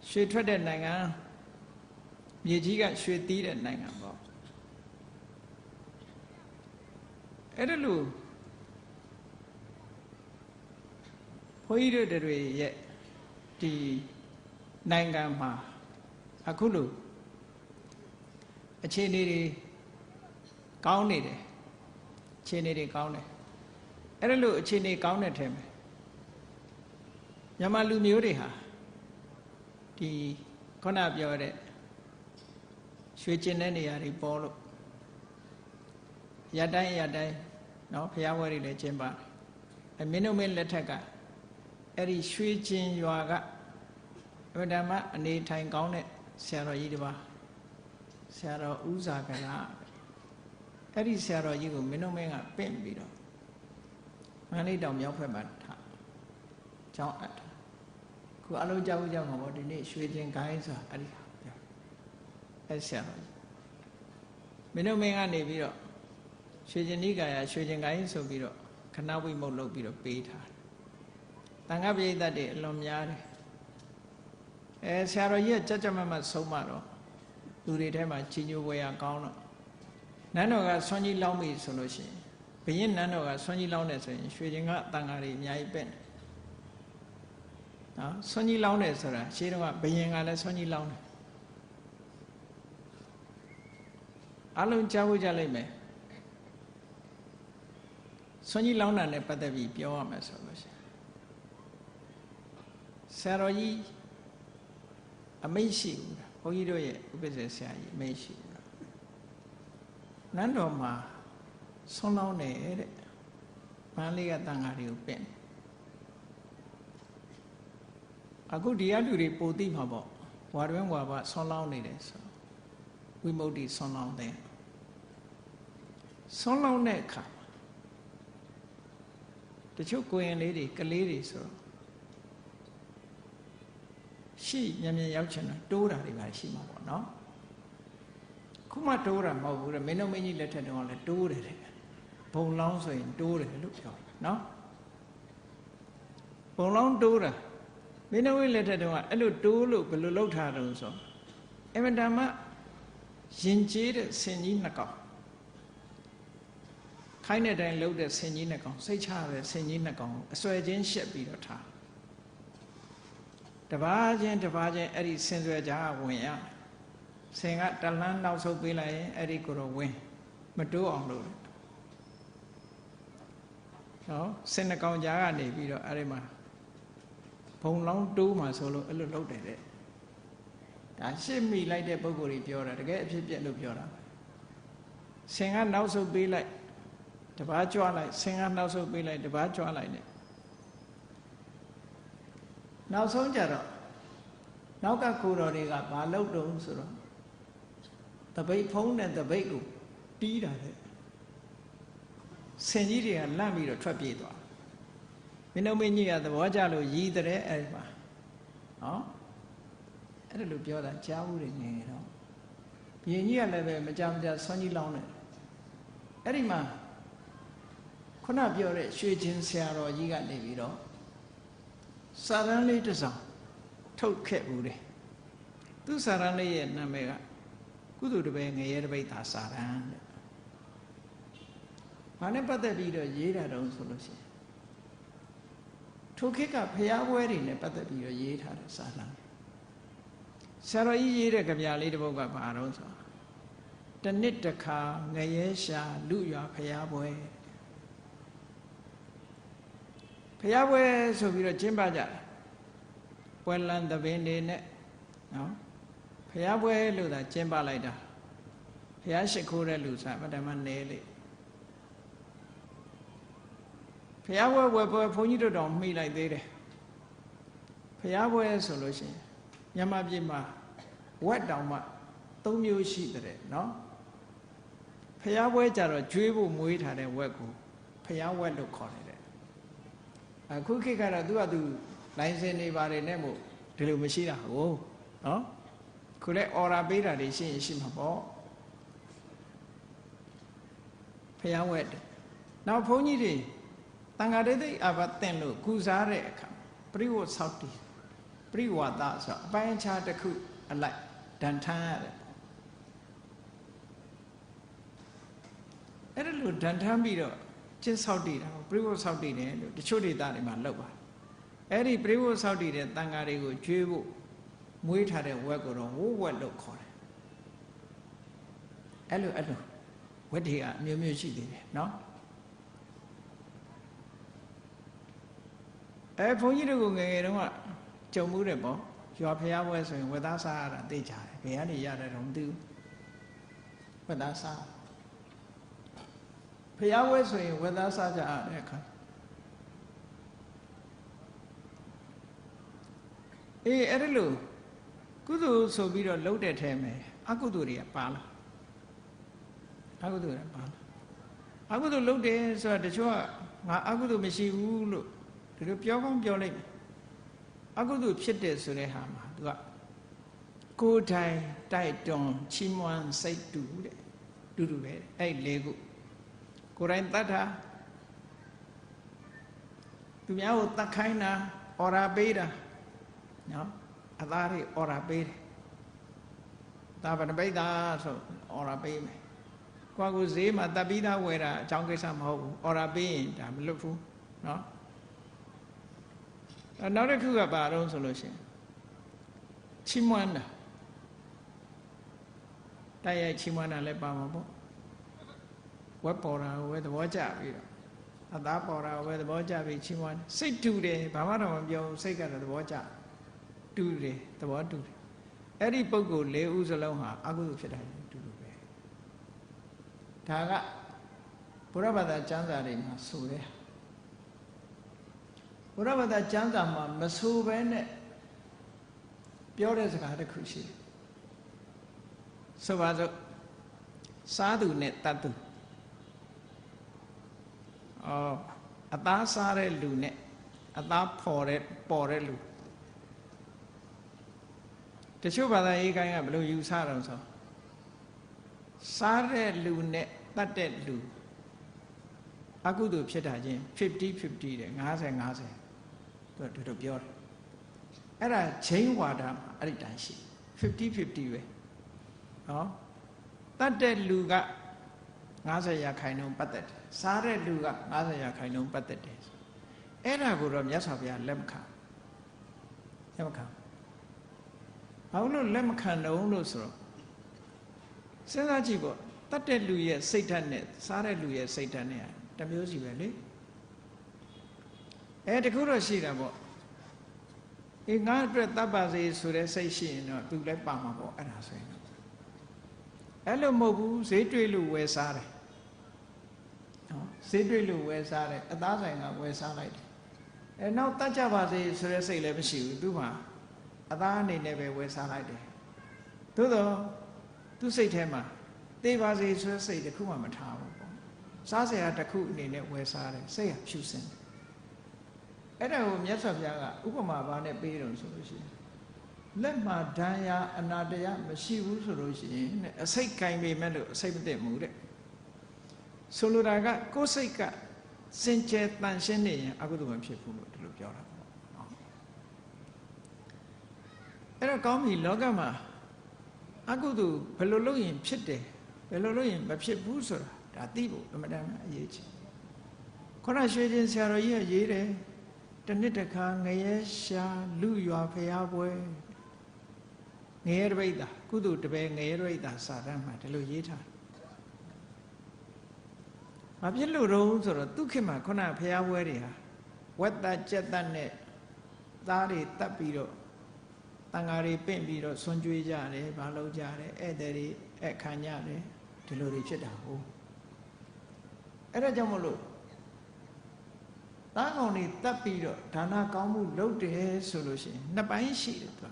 ရွှေထွက်တဲ့နိုင်ငံမြေကြီးကရွှေသီးတဲ့နိုင်ငံပေါ့အဲ့ဒါလို့ဘုန်းကြီးတို့တွေရဲ့ဒီနိုင်ငံမှာအခုလို့အခြေအနေတွေကောင်းနေတယ်အခြေအနေတွေကောင်းတယ်အဲ့ဒါလို့အခြေအနေကောင်းတဲ့ထဲမှာမြန်မာလူမျိုးတွေဟာဒီခုနပြောတဲ့ရွှေကျင်တဲ့နေရာတွေပေါ်လို့ရတိုင်းနော်ဖျားဝဲတွေလည်းကျင်းပါတယ်မင်းတို့မင်းလက်ထက်ကအဲ့ဒီရွှေကျင်ရွာကအမှန်တမ်းအနေထိုင်ကောင်းတဲ့ဆရာတော်ကြီးတစ်ပါးဆရာတော်ဥဇာကလာအဲ့ဒီဆရာတော်ကြီးကိုမင်းတို့မင်းကပင့်ပြီးတော့မန္တလေးတောင်မြောက်ဘက်မှာထားကျောင်းအပ်ခုအလုံးကြောက်ကြမှာပေါ့ဒီနေ့ရွှေကျင်ကိုင်းဆိုတာအဲ့ဒီပြောအဲ့ဆရာတော်ကြီးမင်းတို့မင်းကနေပြီးတော့ရွှေကျင်နိကာယရွှေကျင်ကိုင်းဆိုပြီးတော့ခဏဝိမုတ်လုပ်ပြီးတော့ပေးထားတယ်တန်ခါပရိသတ်တွေအလွန်များတယ်ဆရာတော်ကြီးကကြက်မတ်ဆုံးမတော့လူတွေထဲမှာကြီးညိုဝယ်ရကောင်းတော့နန်းတော်ကဆွမ်းကြီးလောင်းပြီဆိုလို့ရှိရင်ဘုရင်နန်းတော်ကဆွမ်းကြီးလောင်းတယ်ဆိုရင်ရွှေကျင်ကတန်ခါတွေအများကြီးပဲ့နော်ဆွမ်းကြီးလောင်းတယ်ဆိုတာရှေးတုန်းကဘုရင်ကလည်းဆွမ်းကြီးလောင်းတယ်အလုံးကြားဖို့ကြလိမ့်မယ်ဆွမ်းကြီးလောင်းတာနဲ့ပတ်သက်ပြီးပြောရမယ်ဆိုလို့ရှိရင်ဆရာတော်ကြီးအမိတ်ရှိဘူးဘုန်းကြီးတို့ရဲ့ဥပ္ပဇ္ဇဆရာကြီးအမိတ်ရှိဘူးနန်းတော်မှာဆွမ်းလောင်းတယ်တဲ့မန္တလေးကတန်ဃာတွေကိုပင့်အခုဒီအလူတွေပိုသိမှာပေါ့ဝါတွင်းဝါဘဆွမ်းလောင်းနေတယ်ဆိုဝိမု ക്തി ဆွမ်းလောင်းတယ်ဆွမ်းလောင်းတဲ့အခါတချို့ကိုရင်လေးတွေကလေးတွေဆိုတော့ရှိမြန်ရောက်ချင်တော့တိုးတာတွေပါရှိမှာပေါ့နော်ခုမှတိုးတာမဟုတ်ဘူးတဲ့မင်းတို့မင်းကြီးလက်ထက်တုန်းကလည်းတိုးတယ်တဲ့ဘုံလောင်းဆိုရင်တိုးတယ်လို့ပြောနော်ဘုံလောင်းတိုးတာမင်းတို့လက်ထက်တုန်းကအဲ့လိုတိုးလို့ဘယ်လိုလုပ်ထားတယ်ဆိုအမှန်တမ်းရင်ကျေးတဲ့ဆင်ကြီးနှစ်ကောင် ခိုင်းတဲ့တိုင်းလှုပ်တဲ့ဆင်ကြီးနှစ်ကောင်စိတ်ချရတဲ့ဆင်ကြီးနှစ်ကောင်အစွဲချင်းရှက်ပြီးတော့ထားတပါးချင်းအဲ့ဒီဆင်စွဲကြားဝင်ရဆင်ကတလန်းနောက်ဆုတ်ပေးလိုက်ရင်အဲ့ဒီကိုတော့ဝင်မတိုးအောင်လို့နော်ဆင်နှစ်ကောင်ကြားကနေပြီးတော့အဲ့ဒီမှာဘုံလောင်းတိုးမှဆိုလို့အဲ့လိုလုပ်တယ်တဲ့ဒါရှစ်မိလိုက်တဲ့ပုံကိုယ်ကြီးပြောတာတကယ်အဖြစ်ပြက်လို့ပြောတာဆင်ကနောက်ဆုတ်ပေးလိုက်တပားကြွလိုက်ဆင်ကနောက်ဆုတ်ပေးလိုက်တပားကြွလိုက်နဲ့နောက်ဆုံးကြတော့နောက်ကကိုတော်တွေကဘာလုပ်တုံးဆိုတော့တပိတ်ဖုံးတဲ့တပိတ်ကိုတီးတာတဲ့ဆင်ကြီးတွေကလန့်ပြီးတော့ထွက်ပြေးသွားမင်းတို့မင်းကြီးကသဘောကျလို့ရည်တဲ့အဲ့ဒီမှာနော်အဲ့ဒါလို့ပြောတာကြားဘူးတယ်ငယ်တော့ဘုရင်ကြီးကလည်းပဲမကြမ်းဆွမ်းကြီးလောင်းတယ်အဲ့ဒီမှာခုနပြောတဲ့ရွှေချင်းဆရာတော်ကြီးကနေပြီးတော့စာရန်လေးတစ်စောင်ထုတ်ခဲ့ဘူးတယ်သူစာရန်လေးရဲ့နာမည်ကကုသိုလ်တပည့်ငရဲတပိတ်သာစာရန်တဲ့ဘာနဲ့ပတ်သက်ပြီးတော့ရေးတာတုံးဆိုလို့ရှိရင်ထိုခေတ်ကဖျားပွဲတွေနဲ့ပတ်သက်ပြီးတော့ရေးထားတဲ့စာရန်ဆရာတော်ကြီးရေးတဲ့ကြပြလေးတစ်ပုဒ်ကဘာတုံးဆိုတနှစ်တစ်ခါငရဲရှာလူရွာဖျားပွဲဖျားပွဲဆိုပြီးတော့ကျင်းပကြတယ်ပွဲလန်းသဘင်တွေနဲ့နော်ဖျားပွဲလို့သာကျင်းပလိုက်တာဖျားရှိခိုးတဲ့လူစားဗဒမနဲလေဖျားပွဲဝယ်ပွဲဘုန်းကြီးတို့တော်မှီလိုက်သေးတယ်ဖျားပွဲဆိုလို့ရှိရင်မြန်မာပြည်မှာဝက်တောင်မှ၃မျိုးရှိတဲ့နော်ဖျားပွဲကြတော့ကျွေးဖို့မွေးထားတဲ့ဝက်ကိုဖျားဝက်လို့ခေါ်တယ်အခုခေတ်ကတော့သူကသူလိုင်စင်တွေပါတယ်နဲ့မို့ဒီလိုမရှိတာဟုတ်နော်ခုလဲအော်ရာပေးတာတွေရှိရင်ရှိမှာပေါ့ဖျားဝက်နောက်ဘုန်းကြီးတွေတန်ဃာတိတ်အဘသင်လို့ကုစားတဲ့အခါပရိဝတ်ဆောက်တည်ပရိဝါဒဆိုအပိုင်းအခြားတစ်ခုအလိုက်ဒန်ထမ်းရတယ်အဲ့ဒါလို့ဒန်ထမ်းပြီးတော့ကျင့်ဆောက်တည်တာပရိဝတ်ဆောက်တည်တယ်လို့တချို့ဒေသတွေမှာလောက်ပါအဲ့ဒီပရိဝတ်ဆောက်တည်တဲ့တန်ဃာတွေကိုကျွေးဖို့မွေးထားတဲ့ဝက်ကိုတော့ဝိုးဝက်လို့ခေါ်တယ်အဲ့လိုဝက်တွေကအမျိုးမျိုးရှိသေးတယ်နော်ဘုန်းကြီးတို့ကငယ်ငယ်တုန်းကကြုံမှုတယ်ပေါ့ရွာဖျားပွဲဆိုရင်ဝက်သားစားရတာသိကြတယ်ဘယ်ကနေရတယ်တော့မသိဘူးဝက်သားစားဖျားပွဲဆိုရင်ဝက်သားစားကြရတဲ့အခါအဲ့ဒါလို့ကုသိုလ်ဆိုပြီးတော့လှုပ်တဲ့ထဲမှာအကုသိုလ်တွေကပါလာအကုသိုလ်တွေပါလာအကုသိုလ်လှုပ်တယ်ဆိုတာတချို့ကငါအကုသိုလ်မရှိဘူးလို့ဒီလိုပြောကောင်းပြောလိုက်အကုသိုလ်ဖြစ်တယ်ဆိုတဲ့ဟာမှာသူကကိုယ်တိုင်တိုက်တွန်းချီးမွမ်းစိတ်တူတဲ့တူပဲအဲ့လေခုကိုယ်တိုင်တတ်တာသူများကိုတတ်ခိုင်းတာအော်ရာပေးတာနော်အသားတွေအော်ရာပေးတယ်ဒါဗနပိတ်သားဆိုအော်ရာပေးမယ်ကိုယ့်ကိုဈေးမှာတပ်ပြီးသားဝယ်တာအကြောင်းကိစ္စမဟုတ်ဘူးအော်ရာပေးရင်ဒါမလွတ်ဘူးနော်နောက်တစ်ခုကဘာတော့ဆိုလို့ရှိရင်ချီးမွမ်းတာတိုက်ရိုက်ချီးမွမ်းတာလည်းပါမှာပေါ့ဝက်ပေါ်တာဝယ်သဘောကျပြီးတော့အသားပေါ်တာဝယ်သဘောကျပြီးချီးမွမ်းစိတ်တူတယ်ဘာမှတော့မပြောစိတ်ကတော့သဘောကျတူတယ်သဘောတူတယ်အဲ့ဒီပုဂ္ဂိုလ်၄ဦးစလုံးဟာအကုသိုလ်ဖြစ်တာတူတူပဲဒါကဘုရားဘာသာကျမ်းစာတွေမှာဆိုတယ်ဘုရားဘာသာကျမ်းစာမှာမဆိုဘဲနဲ့ပြောတဲ့စကားတစ်ခုရှိတယ်ဆိုပါစို့စားသူနဲ့တတ်သူအသားစားတဲ့လူနဲ့အသားပေါ်တဲ့လူတချို့ဘာသာရေးကိုင်းကဘယ်လိုယူဆတော့ဆိုစားတဲ့လူနဲ့တတ်တဲ့လူအကုသိုလ်ဖြစ်တာချင်း50-50တဲ့50-50သူတို့ပြောတယ်အဲ့ဒါချိန်ဝါဒမှာအဲ့ဒီတိုင်းရှိ50-50ပဲနော်တတ်တဲ့လူက 50 ရာခိုင်နှုန်းပတ်သက်တယ်စားတဲ့လူက50 ရာခိုင်နှုန်းပတ်သက်တယ်အဲ့ဒါကိုတော့မြတ်စွာဘုရားလက်မခံဘာလို့လက်မခံတော့လို့ဆိုတော့စဉ်းစားကြည့်ပေါ့တတ်တဲ့လူရဲ့စိတ်ဓာတ်နဲ့စားတဲ့လူရဲ့စိတ်ဓာတ်နဲ့တစ်မျိုးစီပဲလေတခုတော့ရှိတာပေါ့ငါအတွက်တတ်ပါစေဆိုတဲ့စိတ်ရှိရင်တော့သူလည်းပါမှာပေါ့အဲ့ဒါဆိုရင်အဲ့လိုမဟုတ်ဘူးဈေးတွေ့လို့ဝယ်စားတယ်နော်ဈေးတွေ့လို့ဝယ်စားတယ်အသားဆိုင်ကဝယ်စားလိုက်တယ်နောက်တတ်ကြပါစေဆိုတဲ့စိတ်လည်းမရှိဘူးသူ့မှာအသားအနေနဲ့ပဲဝယ်စားလိုက်တယ်သို့တော့သူ့စိတ်ထဲမှာသေပါစေဆိုတဲ့စိတ်တစ်ခုမှမထားဘူးပေါ့စားစရာတစ်ခုအနေနဲ့ဝယ်စားတယ်စိတ်ကဖြူစင်တယ်အဲ့ဒါကိုမြတ်စွာဘုရားကဥပမာဘာနဲ့ပေးတယ်ဆိုလို့ရှိရင်လက်မှာဒဏ်ရာအနာတရားမရှိဘူးဆိုလို့ရှိရင်အစိတ်ကင်ပေမဲ့လို့အစိတ်မသိဘူးတဲ့ဆိုလိုတာကကိုယ်စိတ်ကစင်ကြယ်တန်ရှင်းနေရင်အကုသိုလ်မဖြစ်ဘူးလို့ဒီလိုပြောတာပေါ့နော်အဲ့တော့ကောင်းပြီလောကမှာအကုသိုလ်ဘယ်လိုလုပ်ရင်ဖြစ်တယ်ဘယ်လိုလုပ်ရင်မဖြစ်ဘူးဆိုတာဒါသိဖို့အမှန်တမ်းအရေးကြီးခေါင်းရွှေချင်းဆရာတော်ကြီးကရေးတယ်တနှစ်တစ်ခါငရဲရှာလူရွာဖျားပွဲငရဲတပိဋ္ဌာကုသိုလ်တပည့်ငရဲတပိဋ္ဌာစာတမ်းမှာဒီလိုရေးထားဘာဖြစ်လို့တော့ဆိုတော့သူခေတ်မှာခုနဖျားပွဲတွေဟာဝက်သက်ကြက်သက်နဲ့သားတွေတတ်ပြီးတော့တန်ဃာတွေပင့်ပြီးတော့ဆွန်ကြွေးကြတယ်ဘာလုပ်ကြတယ်ဧည့်သည်တွေအခမ်းကြတယ်ဒီလိုတွေဖြစ်တာဟုတ်အဲ့ဒါကြောင့်မလို့သားကောင်တွေတတ်ပြီးတော့ဒါနကောင်းမှုလုပ်တယ်ဆိုလို့ရှိရင်နှစ်ပိုင်းရှိတယ်သူ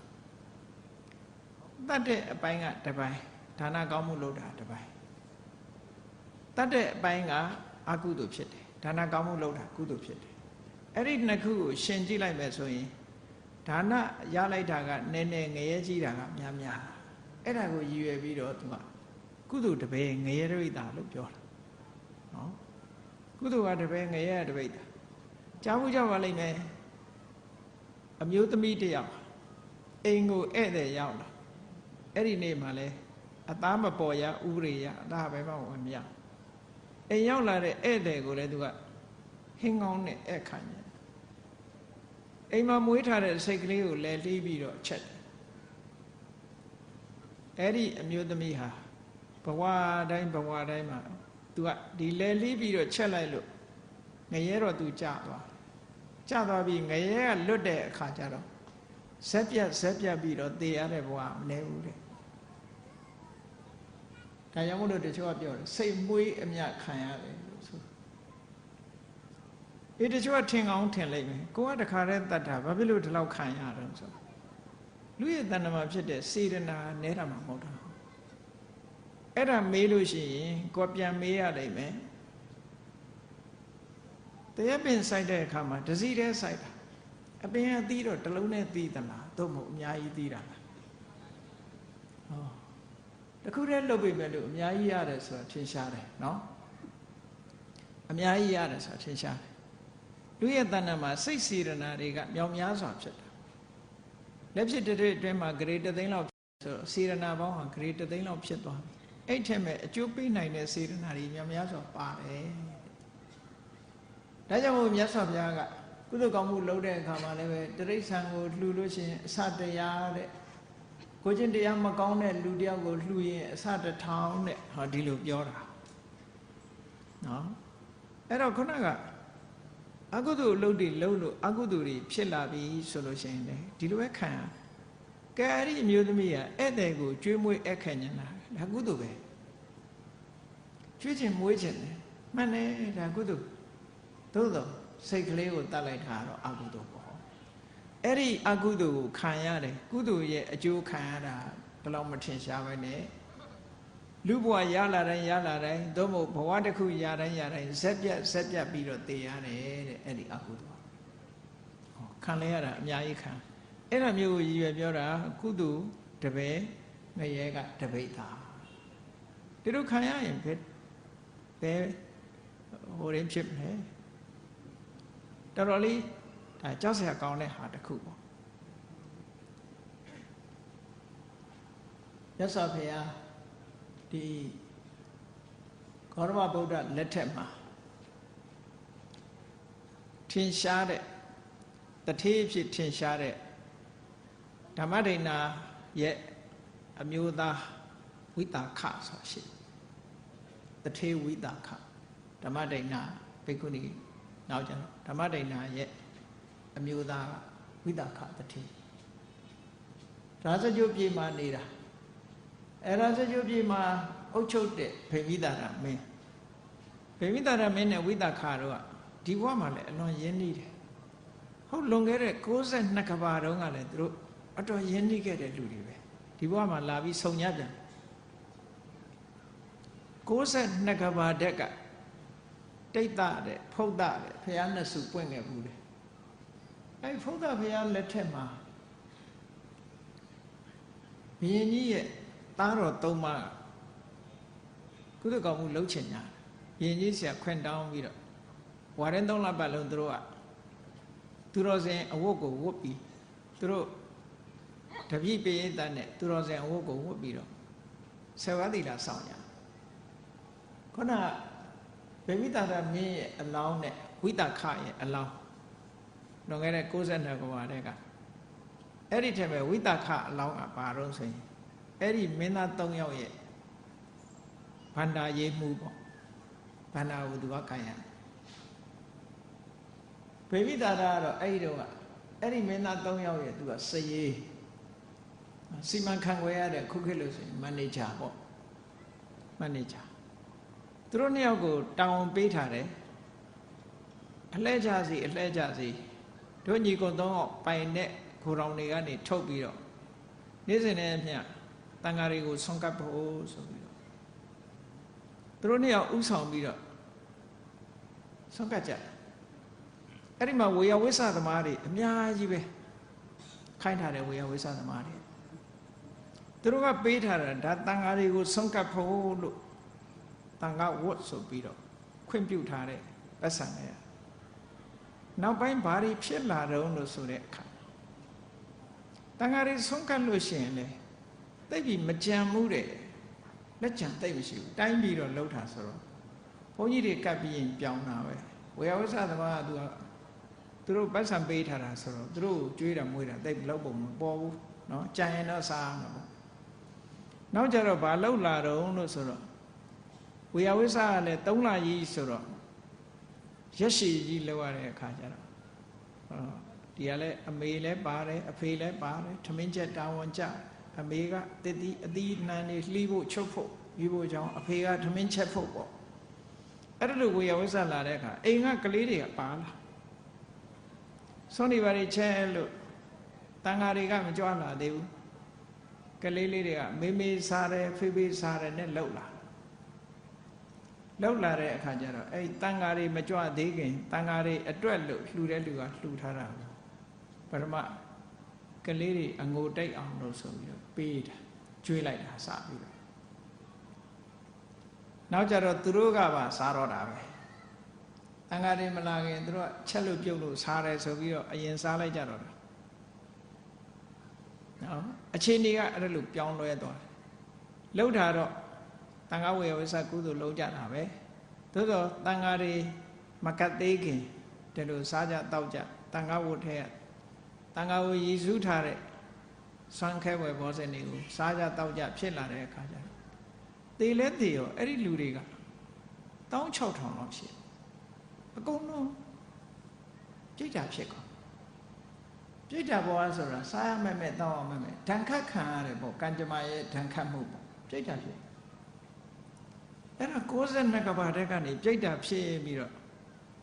တတ်တဲ့အပိုင်းကတစ်ပိုင်းဒါနကောင်းမှုလုပ်တာတစ်ပိုင်းတတ်တဲ့အပိုင်းကအကုသိုလ်ဖြစ်တယ်ဒါနကောင်းမှုလုပ်တာကုသိုလ်ဖြစ်တယ်အဲ့ဒီနှစ်ခုကိုရှင်ကြည့်လိုက်မယ်ဆိုရင်ဒါနရလိုက်တာကနည်းနည်းငရဲကြီးတာကများများအဲ့ဒါကိုရည်ရွယ်ပြီးတော့သူကကုသိုလ်တပည့်ငရဲတပိဋ္ဌာလို့ပြောတာနော်ကုသိုလ်ကတပည့်ငရဲတပိဋ္ဌာကြားမှုကြပါလိမ့်မယ်အမျိုးသမီးတယောက်အိမ်ကိုဧည့်သည်ရောက်လာအဲ့ဒီနေ့မှလဲအသားမပေါ်ရဥပရိယအသားပဲမဝင်မရအိမ်ရောက်လာတဲ့ဧည့်သည်ကိုလည်းသူကဟင်းကောင်းနဲ့ဧည့်ခံတယ်အိမ်မှာမွေးထားတဲ့စိတ်ကလေးကိုလဲလှီးပြီးတော့ချက်တယ်အဲ့ဒီအမျိုးသမီးဟာဘဝတိုင်းမှာသူကဒီလဲလှီးပြီးတော့ချက်လိုက်လို့ငရဲတော့သူကြသွားပြီးငရဲကလွတ်တဲ့အခါကျတော့ဇက်ပြတ်ပြီးတော့သေရတဲ့ဘဝမနေဘူးတဲ့ဒါကြောင့်မို့လို့တချို့ကပြောတယ်စိတ်မွေးအမြခံရတယ်လို့ဆိုတချို့ကထင်ကောင်းထင်လိုက်မယ်ကိုကတခါတည်းတတ်တာဘာဖြစ်လို့ဒီလောက်ခံရတော့ဆိုလူရဲ့တဏ္ဍမှာဖြစ်တဲ့စေတနာနဲတာမှမဟုတ်တာအဲ့ဒါမေးလို့ရှိရင်ကိုပြန်မေးရလိမ့်မယ်တရားပင်စိုက်တဲ့အခါမှာတစည်းတည်းစိုက်တာအပင်ကသီးတော့တစ်လုံးနဲ့သီးသလားသို့မဟုတ်အများကြီးသီးတာလားတခုတည်းလုပ်ပြီမဲ့လို့အများကြီးရတယ်ဆိုတာထင်ရှားတယ်နော်အများကြီးရတယ်ဆိုတာထင်ရှားတယ်လူရဲ့တဏ္ဍာမှာစိတ်စေတနာတွေကမြောင်များစွာဖြစ်တာလက်ဖြစ်တဲ့အတွင်းမှာဂရေ3သိန်းလောက်ဆိုတော့စေတနာပေါင်းဟာဂရေ3သိန်းလောက်ဖြစ်သွားပြီအဲ့ထက်မဲ့အကျိုးပေးနိုင်တဲ့စေတနာတွေမြောင်များစွာပါတယ်ဒါကြောင့်မို့မြတ်စွာဘုရားကကုသိုလ်ကောင်းမှုလုပ်တဲ့အခါမှာလည်းပဲတိရစ္ဆာန်ကိုလှူလို့ရှိရင်အစတရားတဲ့ကိုချင်းတရားမကောင်းတဲ့လူတယောက်ကိုလှူရင်အစ1000တဲ့ဟောဒီလိုပြောတာနော်အဲ့တော့ခုနကအကုသိုလ်လုပ်တွေလုပ်လို့အကုသိုလ်တွေဖြစ်လာပြီဆိုလို့ရှိရင်လေဒီလိုပဲခံရကဲအဲ့ဒီအမျိုးသမီးကဧည့်သည်ကိုကျွေးမွေးအခက်ညင်တာဒါကုသိုလ်ပဲကျွေးခြင်းမွေးခြင်းတယ်မှန်တယ်ဒါကုသိုလ်သို့သောစိတ်ကလေးကိုတတ်လိုက်တာတော့အကုသိုလ်ပေါ့အဲ့ဒီအကုသိုလ်ကိုခံရတယ်ကုသိုလ်ရဲ့အကျိုးခံရတာဘယ်လောက်မထင်ရှားပဲနဲ့လူဘဝရလာတိုင်းသို့မဟုတ်ဘဝတစ်ခုရတိုင်းဇက်ပြတ်ပြီးတော့သေရတယ်တဲ့အဲ့ဒီအကုသိုလ်ခံလဲရတာအများကြီးခံအဲ့ဒါမျိုးကိုရည်ရွယ်ပြောတာကုသိုလ်တပည့်ငရဲကတပိဋ္ဌာဒီလိုခံရရင်ဘယ်ဟိုရင်းဖြစ်မလဲတော်တော်လေးဒါကြောက်စရာကောင်းတဲ့ဟာတစ်ခုပေါ့မြတ်စွာဘုရားဒီကော ဘောရမဗုဒ္ဓလက်ထက်မှာထင်ရှားတဲ့တထေးဖြစ်ထင်ရှားတဲ့ဓမ္မဒိဏရဲ့အမျိုးသားဝိတာခဆိုရှိတထေးဝိတာခဓမ္မဒိဏဘိက္ခုနီနောက်ကျတော့ဓမ္မဒိဏရဲ့အမျိုးသားဝိတာခတထေးရာဇဂုပြေမှာနေတာရာဇဂုပြေမှာအုပ်ချုပ်တဲ့ဗိမိတာရမင်းဗိမိတာရမင်းနဲ့ဝိတာခတို့ကဒီဘဝမှာလည်းအလွန်ရင်းနှီးတယ်ဟုတ်လွန်ခဲ့တဲ့62ကဘာတုန်းကလည်းသူတို့အတော်ရင်းနှီးခဲ့တဲ့လူတွေပဲဒီဘဝမှာလာပြီးဆုံညပြန်62ကဘာတက်ကတိတ်တတဲ့ဖုဒ္ဒတဲ့ဘုရားနှစ်စုပွင့်ခဲ့ဘူးလေအဲ့ဖုဒ္ဒဘုရားလက်ထက်မှာဘုရင်ကြီးရဲ့သားတော်3ပါးကုသကောင်မှုလှုပ်ချင်ကြဘုရင်ကြီးဆရာခွင့်တောင်းပြီးတော့ဝါရင်3လပတ်လုံးသူတို့ကသူတော်စင်အဝတ်ကိုဝတ်ပြီးသူတို့တပည့်ပိယတတ်နဲ့သူတော်စင်အဝတ်ကိုဝတ်ပြီးတော့ဆေဝါသီလာဆောင်ကြခုနဗေမိတာရမင်းရဲ့အလောင်းနဲ့ဝိတာခရဲ့အလောင်းလွန်ခဲ့တဲ့62ကဘာတက်ကအဲ့ဒီထက်ပဲဝိတာခအလောင်းကဘာတော့ဆိုရင်အဲ့ဒီမင်းသား3ယောက်ရဲ့ဗန္ဒာရေးမှုပေါ့ဗန္ဒာကိုသူကခံရဗေမိတာရကတော့အဲ့ဒီတော့ကအဲ့ဒီမင်းသား3ယောက်ရဲ့သူကစရေးစီမံခန့်ခွဲရတဲ့ခုခေတ်လို့ဆိုရင်မန်နေဂျာပေါ့မန်နေဂျာသူတို့နှစ်ယောက်ကိုတာဝန်ပေးထားတယ်အလှဲကြစီအလှဲကြစီတို့ညီကို3ယောက်ပိုင်တဲ့ခိုတောင်တွေကနေထုတ်ပြီးတော့နေ့စဉ်နဲ့အမျှတန်ဃာတွေကိုဆွန့်ကပ်ဖို့ဆိုပြီးတော့သူတို့နှစ်ယောက်ဥဆောင်ပြီးတော့ဆွန့်ကပ်ကြတယ်အဲ့ဒီမှာဝေယဝိဆသမားတွေအများကြီးပဲခိုင်းထားတယ်ဝေယဝိဆသမားတွေသူတို့ကပေးထားတာဒါတန်ဃာတွေကိုဆွန့်ကပ်ဖို့လို့တန်ဃာဝတ်ဆိုပြီးတော့ခွင့်ပြုထားတဲ့ပတ်စံနဲ့နောက်ပိုင်းဘာတွေဖြစ်လာတော့လို့ဆိုတဲ့အခါတန်ဃာတွေဆွန့်ကပ်လို့ရှိရင်လေသိပြီမကြံမှုတဲ့လက်ကြံသိမရှိဘူးတိုင်းပြီးတော့လှုပ်တာဆိုတော့ဘုန်းကြီးတွေကပ်ပြီးရင်ပြောင်းတာပဲဝေယဝိဆသမားကသူတို့ပတ်စံပေးထားတာဆိုတော့သူတို့ကျွေးတာမွေးတာသိလောက်ပုံမပေါ်ဘူးเนาะကြံရင်တော့စားမှာပေါ့နောက်ကြတော့ဘာလှုပ်လာတော့လို့ဆိုတော့ဝေယဝိဆကလည်း3လကြီးဆိုတော့ရက်ရှည်ကြီးလောက်ရတဲ့အခါကျတော့ဒီကလည်းအမေလည်းပါတယ်အဖေလည်းပါတယ်ထမင်းချက်တာဝန်ကြအမေကတစ်တီအသီးနှံတွေလှီးဖို့ချုပ်ဖို့ယူဖို့ကြောင်းအဖေကထမင်းချက်ဖို့ပေါ့အဲ့ဒါလိုဝေယဝိဆလာတဲ့အခါအိမ်ကကလေးတွေကပါလာစွန့်နေပါလေချဲလို့တန်ဃာတွေကမကြွလာသေးဘူးကလေးလေးတွေကမေမေစားတယ်ဖေဖေစားတယ်နဲ့လှုပ်လာတဲ့အခါကျတော့အဲ့တန်ဃာတွေမကြွသေးခင်တန်ဃာတွေအတွက်လို့လှူတဲ့လူကလှူထားတာပထမကလေးတွေအငိုတိတ်အောင်လို့ဆိုပြီးတော့ပေးတာကျွေးလိုက်တာစပြီးတော့နောက်ကြတော့သူတို့ကပါစားတော့တာပဲတန်ဃာတွေမလာခင်သူတို့ချက်လို့ပြုတ်လို့စားတယ်ဆိုပြီးတော့အရင်စားလိုက်ကြတော့တာနော်အခြေအနေကအဲ့လိုပြောင်းလဲသွားတယ်လှုပ်တာတော့တန်ဃာဝေယဝိဆကုသိုလ်လုံးကြတာပဲသို့တော့တန်ဃာတွေမကတ်သေးခင်ဒီလိုစားကြတောက်ကြတန်ဃာဝတ်ထဲကတန်ဃာဝရည်စူးထားတဲ့ဆွမ်းခဲဝယ်ဘောစင်တွေကိုစားကြတောက်ကြဖြစ်လာတဲ့အခါကျတော့တေလဲတေရောအဲ့ဒီလူတွေက16000လောက်ရှိအကုန်လုံးပြိတ္တာဖြစ်ကုန်ပြိတ္တာဘောဆိုတာစားရမဲ့မဲ့တောင်းရမဲ့မဲ့ဒဏ်ခတ်ခံရတယ်ပေါ့ကံကြမ္မာရဲ့ဒဏ်ခတ်မှုပေါ့ပြိတ္တာဖြစ်အဲ့ဒါ62ကဘာတက်ကနေပြိတ္တာဖြစ်ပြီးတော့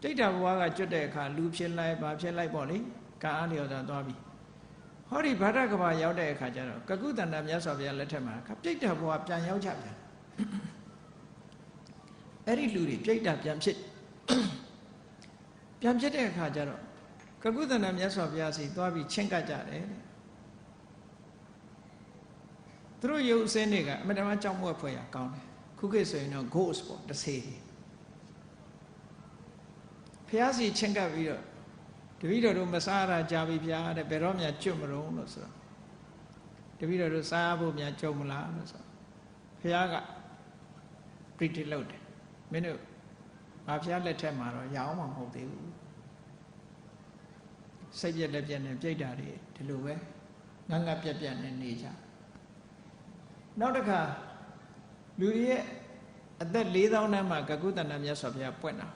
ပြိတ္တာဘဝကကျွတ်တဲ့အခါလူဖြစ်လိုက်ဘာဖြစ်လိုက်ပေါ့လေကံအားလျော်စွာသွားပြီဟောဒီဗာဒကဘာရောက်တဲ့အခါကျတော့ကကုတန္တမြတ်စွာဘုရားလက်ထက်မှာပြိတ္တာဘဝပြန်ရောက်ကြပြန်အဲ့ဒီလူတွေပြိတ္တာပြန်ဖြစ်တဲ့အခါကျတော့ကကုတန္တမြတ်စွာဘုရားစီသွားပြီးချင်းကပ်ကြတယ်သူတို့ရုပ်အစင်းတွေကအမတမကြောက်မွက်ဖွယ်ရကောင်းတယ်ခုခေတ်ဆိုရင်တော့ ghost ပေါ့တဆေးတွေဘုရားစီချင်းကပ်ပြီးတော့တပည့်တော်တို့မစားရကြပြီဗျာတဲ့ဘယ်တော့မှကျွတ်မလို့လို့ဆိုတော့တပည့်တော်တို့စားဖို့များကြုံမလားလို့ဆိုဘုရားကပရိတိလုပ်တယ် မင်းတို့ငါဖျားလက်ထက်မှာတော့ရအောင်မှမဟုတ်သေးဘူးစိတ်ပြက်လက်ပြက်နဲ့ပြိတ္တာတွေဒီလိုပဲငတ်ငတ်ပြက်ပြက်နဲ့နေကြနောက်တစ်ခါလူတွေရဲ့အသက်4000တန်းမှာဂကုတဏမြတ်စွာဘုရားပွင့်တာ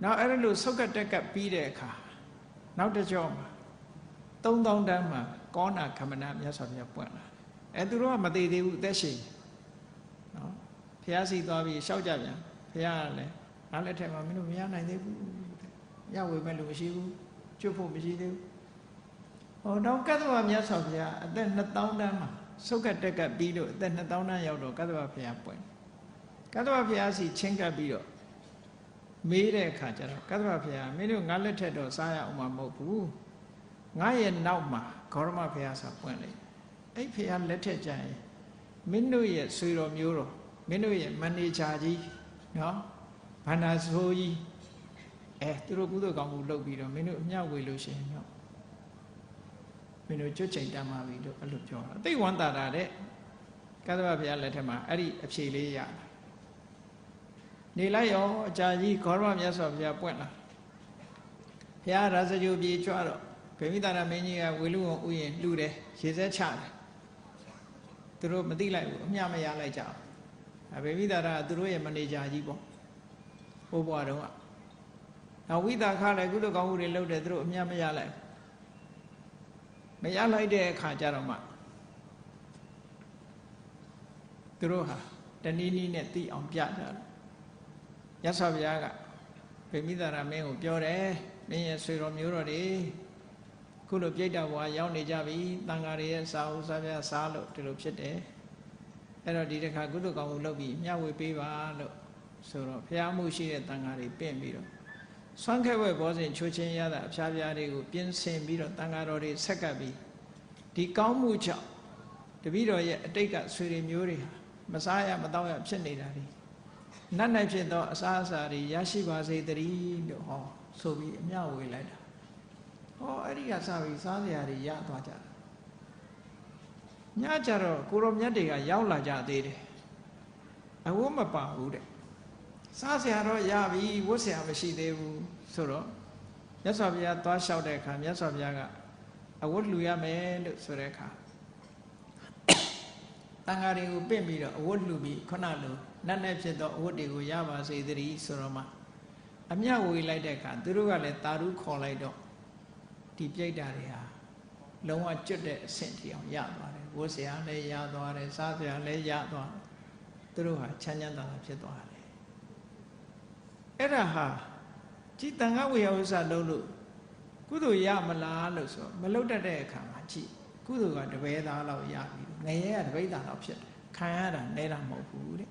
နောက်အဲ့လိုဆုတ်ကတက်ကပြီးတဲ့အခါနောက်တစ်ကြောမှာ3000တန်းမှာကောဏခမနမြတ်စွာဘုရားပွင့်လာတယ်သူတို့ကမသေးသေးဘူးအသက်ရှင်နော်ဘုရားစီသွားပြီးရှောက်ကြပြန်ဘုရားကလည်းငါလက်ထက်မှာမင်းတို့မရနိုင်သေးဘူးရဝေမဲ့လို့မရှိဘူးကျွတ်ဖို့မရှိသေးဘူးဟောတော့ကတ္တဝမြတ်စွာဘုရားအသက်2000တန်းမှာဆုတ်ကတက်ကပြီးလို့အသက်2000တန်းရောက်တော့ကတ္တဝဘုရားပွင့်ကတ္တဝဘုရားစီချင်းကပ်ပြီးတော့မေးတဲ့အခါကျတော့ကတ္တဝဘုရားမင်းတို့ငါလက်ထက်တော့စားရအောင်မဟုတ်ဘူးငါရဲ့နောက်မှာဂေါရမဘုရားဆိုပွင့်လေအဲ့ဘုရားလက်ထက်ကျရင်မင်းတို့ရဲ့ဆွေတော်မျိုးတော်မင်းတို့ရဲ့မန်နေဂျာကြီးနော်ဘန္နာဆိုးကြီးသူတို့ကုသိုလ်ကောင်းမှုလုပ်ပြီးတော့မင်းတို့အမျှဝေလို့ရှိရင်တော့မင်းတို့ကြွချိန်တတ်မှာပြီလို့အဲ့လိုပြောတာသိဝန္တာတာတဲ့ကတ္တဝဘုရားလက်ထက်မှာအဲ့ဒီအဖြေလေးရတာနေလိုက်ရောအကြာကြီးဂေါရမမြတ်စွာဘုရားပွင့်လာဘုရားရာဇဂိုပြေကြွတော့ဗေမိတာရမင်းကြီးကဝေလူဝံဥယျာဉ်လှူတယ်ရေစဲချတယ်သူတို့မသိလိုက်ဘူးအမျှမရလိုက်ကြဘူးဗေမိတာရကသူတို့ရဲ့မန်နေဂျာကြီးပေါ့ဟိုဘွားတော့နောက်ဝိသခလည်းကုသိုလ်ကောင်းမှုတွေလုပ်တယ်သူတို့အမျှမရလိုက်မရလိုက်တဲ့အခါကျတော့မှသူတို့ဟာတနည်းနည်းနဲ့သိအောင်ပြကြတယ်မြတ်စွာဘုရားကဗေမိတာရမင်းကိုပြောတယ်မင်းရဲ့ဆွေတော်မျိုးတော်တွေခုလိုပြိတ္တဘဝရောက်နေကြပြီတန်ဃာတွေရဲ့စာအုပ်စာပြစားလို့ဒီလိုဖြစ်တယ်အဲ့တော့ဒီတစ်ခါကုသိုလ်ကောင်းမှုလုပ်ပြီးမျှဝေပေးပါလို့ဆိုတော့ဘုရားမှုရှိတဲ့တန်ဃာတွေပင့်ပြီးတော့ဆွမ်းခဲဘွယ်ဘောဇဉ်ချိုးချင်းရတာအဖျားဖျားတွေကိုပြင်ဆင်ပြီးတော့တန်ဃာတော်တွေဆက်ကပ်ပြီးဒီကောင်းမှုကြောင့်တပည့်တော်ရဲ့အတိတ်ကဆွေတွေမျိုးတွေဟာမစားရမတော့ရဖြစ်နေတာတွေနတ်နိုင်ဖြစ်သောအစားအစာတွေရရှိပါစေတည်းလို့ဟောဆိုပြီးအမျှဝေလိုက်တာဟောအဲ့ဒီကစပြီးစားစရာတွေရသွားကြတယ်ညကြတော့ကိုရောမြတ်တွေကရောက်လာကြသေးတယ်အဝတ်မပါဘူးတဲ့စားစရာတော့ရပြီဝတ်စရာမရှိသေးဘူးဆိုတော့မြတ်စွာဘုရားသွားလျှောက်တဲ့အခါမြတ်စွာဘုရားကအဝတ်လှူရမယ်လို့ဆိုတဲ့အခါတန်ဃာတွေကိုပင့်ပြီးတော့အဝတ်လှူပြီးခုနလိုနတ်နဲ့ဖြစ်သောအဝတ်တွေကိုရပါစေတည်းဆိုတော့မှအမျှဝေလိုက်တဲ့အခါသူတို့ကလည်းတာရုခေါ်လိုက်တော့ဒီပြိတ္တာတွေဟာလုံးဝကျွတ်တဲ့အဆင့်ထိအောင်ရသွားတယ်ဝတ်စရာလည်းရသွားတယ်စားစရာလည်းရသွားသူတို့ဟာချမ်းချမ်းသာသာဖြစ်သွားတယ်အဲ့ဒါဟာကြည်တန်ခါဝေယဥစ္စာလုံးလို့ကုသိုလ်ရမလားလို့ဆိုမလုတ်တတ်တဲ့အခါမှာကြည်ကုသိုလ်ကတပည့်သားလောက်ရပြီငရဲကတပိဿာလောက်ဖြစ်တယ်ခံရတာနဲတာမဟုတ်ဘူးတဲ့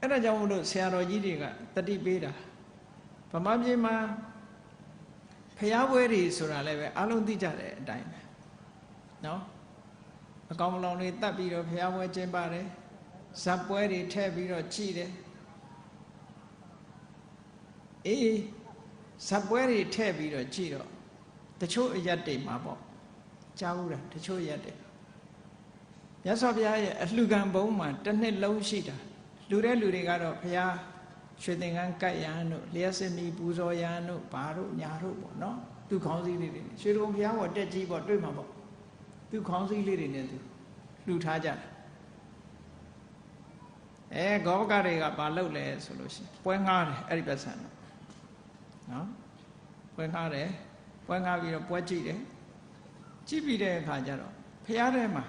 အဲ့ဒါကြောင့်မို့လို့ဆရာတော်ကြီးတွေကတတိပေးတာဗမာပြည်မှာဖျားပွဲတွေဆိုတာလည်းပဲအလုံးသိကြတဲ့အတိုင်းပဲနော်အကောင်မလောင်တွေတတ်ပြီးတော့ဖျားပွဲကျင်းပါတယ်ဇက်ပွဲတွေထည့်ပြီးတော့ကြည်တယ်အေးဇက်ပွဲတွေထည့်ပြီးတော့ကြည်တော့တချို့အရက်တွေမှာပေါ့ကြားဘူးလားတချို့အရက်တွေမြတ်စွာဘုရားရဲ့အလှခံဘုံမှာတစ်နှစ်လုံးရှိတာလူတဲ့လူတွေကတော့ဘုရားရွှေသင်္ကန်းကတ်ရန်တို့လျှက်စင်မီပူဇော်ရန်တို့ဘာတို့ညာတို့ပေါ့နော်သူခေါင်းစည်းလေးတွေရွှေတုံဘုရားပေါ်တက်ကြီးပေါ့တွေ့မှာပေါ့သူခေါင်းစည်းလေးတွေနဲ့သူလှူထားကြတယ်ဂောဘကတွေကဘာလုပ်လဲဆိုလို့ရှိရင်ပွဲငှားတယ်အဲ့ဒီပတ်စံတော့နော်ပွဲငှားတယ်ပွဲငှားပြီးတော့ပွဲကြည့်တယ်ကြည့်ပြီးတဲ့အခါကျတော့ဘုရားထဲမှာ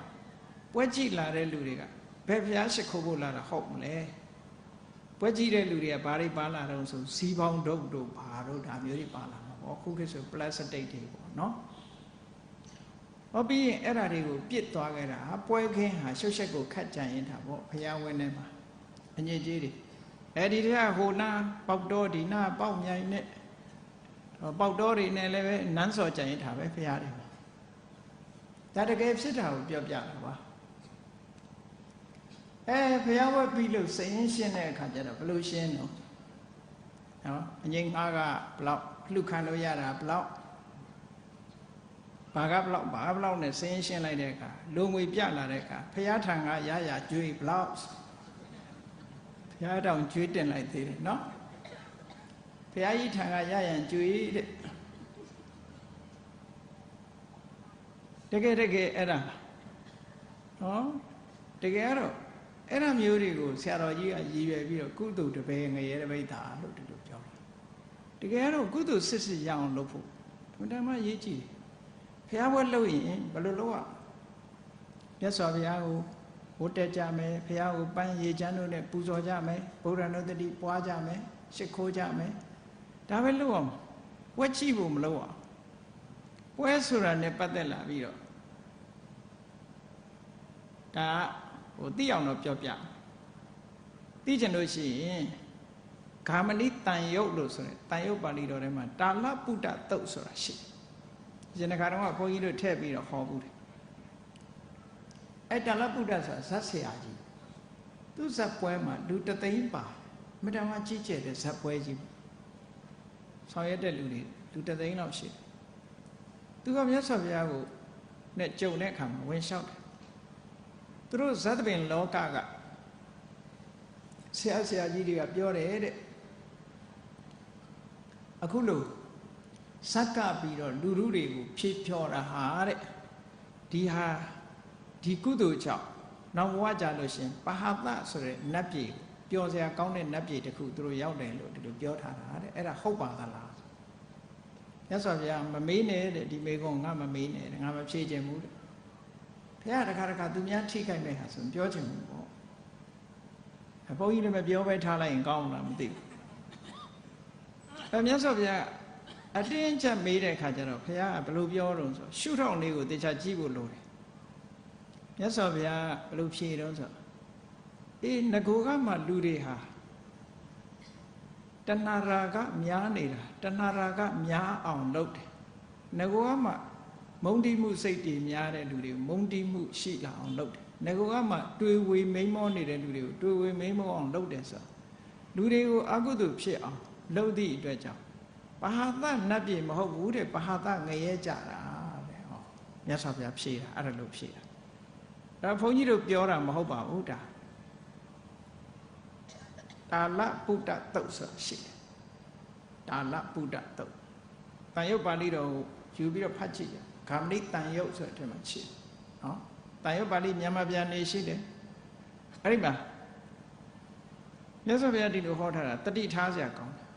ပွဲကြည့်လာတဲ့လူတွေကဘယ်ဘုရားရှိခိုးဖို့လာတာဟုတ်မလဲပွဲကြည့်တဲ့လူတွေကဘာတွေပါလာတော့ဆိုစီးပေါင်းဒုတ်တို့ဘာတို့ဒါမျိုးတွေပါလာမှာပေါ့ခုခေတ်ဆိုပလတ်စတစ်တွေပေါ့နော်ဟောပြီးရင်အဲ့ဓာတွေကိုပြစ်သွားခဲ့တာပွဲခင်းဟာရှုပ်ရှက်ကိုခတ်ကြံရင်တာပေါ့ဘုရားဝင်းထဲမှာအညစ်အကြေးတွေအဲဒီတည်းကဟိုနာပေါက်တော်ဒီနာပေါက်မြိုင်နဲ့ပေါက်တော်တွေနဲ့လည်းပဲနန်းစော်ကြံရင်တာပဲဘုရားတွေဒါတကယ်ဖြစ်တာကိုပြောပြတာပါဘုရားဝတ်ပြီးလို့စိတ်ရင်းရှင်းတဲ့အခါကျတော့ဘယ်လိုရှင်းတော့နော်အငိမ့်ငါးကဘလောက်လှုခံလို့ရတာဘလောက်ဘာကဘလောက်နဲ့စိတ်ရင်းရှင်းလိုက်တဲ့အခါလူငွေပြလာတဲ့အခါဘုရားထံကရရကြွေးဘလောက် ဘုရားတောင်ကျွေးတင်လိုက်သေးတယ်နော်ဘုရားကြီးထံကရရန်ကျွေးတဲ့တကယ်အဲ့ဒါနော်တကယ်တော့အဲ့ဒါမျိုးတွေကိုဆရာတော်ကြီးကရည်ရွယ်ပြီးတော့ကုသိုလ်တပည့်ငရဲတပိဋ္ဌာလို့ဒီလိုပြောတာတကယ်တော့ကုသိုလ်စစ်ရအောင်လုပ်ဖို့ဘုရားမရေးကြည့်ဘုရားဘွဲလုပ်ရင်ဘယ်လိုလုပ်ရမြတ်စွာဘုရားကိုဝတ်တက်ကြမယ်ဘုရားကိုပန်းရေချမ်းတို့နဲ့ပူဇော်ကြမယ်ဗုဒ္ဓနုတ္တိပွားကြမယ်ရှ िख ိုးကြမယ်ဒါပဲလုပ်အောင်ဝက်ချိဖို့မလုပ်အောင်ပွဲဆိုတာနဲ့ပတ်သက်လာပြီးတော့ဒါဟိုသိအောင်တော့ပြောပြသိချင်လို့ရှိရင်ဂါမဏိတန်ယုတ်လို့ဆိုရင်တန်ယုတ်ပါဠိတော်ထဲမှာတာလပုဒ္ဒတုတ်ဆိုတာရှိတယ်ဒီနေ့ကတော့ဘုန်းကြီးတို့ထည့်ပြီးတော့ဟောဘူးတယ်အဲ့တာလပုဒ္ဒဆိုတာဇတ်ဆရာကြီးသူဇတ်ပွဲမှာလူတသိန်းပါမတမကြီးကျယ်တဲ့ဇတ်ပွဲကြီးဆောင်ရွက်တဲ့လူတွေလူတသိန်းလောက်ရှိတယ်သူကမြတ်စွာဘုရားကိုနဲ့ကြုံတဲ့အခါမှာဝင်လျှောက်တယ်သူတို့ဇတ်ပင်လောကကဆရာကြီးတွေကပြောတယ်တဲ့အခုလို့ဇက်ကပြီးတော့လူလူတွေကိုဖြည့်ဖြောတာဟာတဲ့ဒီကုသိုလ်ကြောင့်နောက်ဘဝကြလို့ရှင်ပဟာသဆိုတဲ့နတ်ပြည်ပျော်စရာကောင်းတဲ့နတ်ပြည်တစ်ခုသူတို့ရောက်တယ်လို့ဒီလိုပြောထားတာတဲ့အဲ့ဒါဟုတ်ပါသလားမြတ်စွာဘုရားမမေးနဲ့တဲ့ဒီမေကုံငါမမေးနဲ့ငါမဖြေချင်ဘူးတဲ့ဘုရားတခါသူများထိခိုက်မဲ့ဟာဆိုပြောချင်ဘူးပေါ့ဘုန်းကြီးလည်းမပြောပဲထားလိုက်ရင်ကောင်းလားမသိဘူးမြတ်စွာဘုရားအတင်းချက်မေးတဲ့အခါကျတော့ဘုရားကဘယ်လိုပြောတော့ဆိုရှုထောင့်လေးကိုတေချာကြည့်ဖို့လိုတယ်မြတ်စွာဘုရားဘယ်လိုဖြေတော့ဆိုငကိုကမှလူတွေဟာတဏှာရာဂများနေတာတဏှာရာဂများအောင်လုပ်တယ်ငကိုကမှမုံတိမှုစိတ်တွေများတဲ့လူတွေကိုမုံတိမှုရှိလာအောင်လုပ်တယ်ငကိုကမှတွေ့ဝေမိန်မောနေတဲ့လူတွေကိုတွေ့ဝေမိန်မောအောင်လုပ်တယ်ဆိုလူတွေကိုအကုသိုလ်ဖြစ်အောင်လုပ်သည့်အတွက်ကြောင့်ပဟာသနတ်ပြည်မဟုတ်ဘူးတဲ့ပဟာသငရဲကြတာတဲ့ဟောမြတ်စွာဘုရားဖြေတာအဲ့ဒါလို့ဖြေတာဒါဘုန်းကြီးတို့ပြောတာမဟုတ်ပါဘူးဒါတာလပုဒ္ဒတုတ်ဆိုတာရှိတယ်တာလပုဒ္ဒတုတ်တန်ရုပ်ပါဠိတော်ကိုယူပြီးတော့ဖတ်ကြည့်ရဂါမဏိတန်ရုပ်ဆိုတဲ့အထက်မှာရှိတယ်နော်တန်ရုပ်ပါဠိမြန်မာပြန်နေရှိတယ်အဲ့ဒီမှာမြတ်စွာဘုရားဒီလိုဟောထားတာတတိထားစရာကောင်းတယ်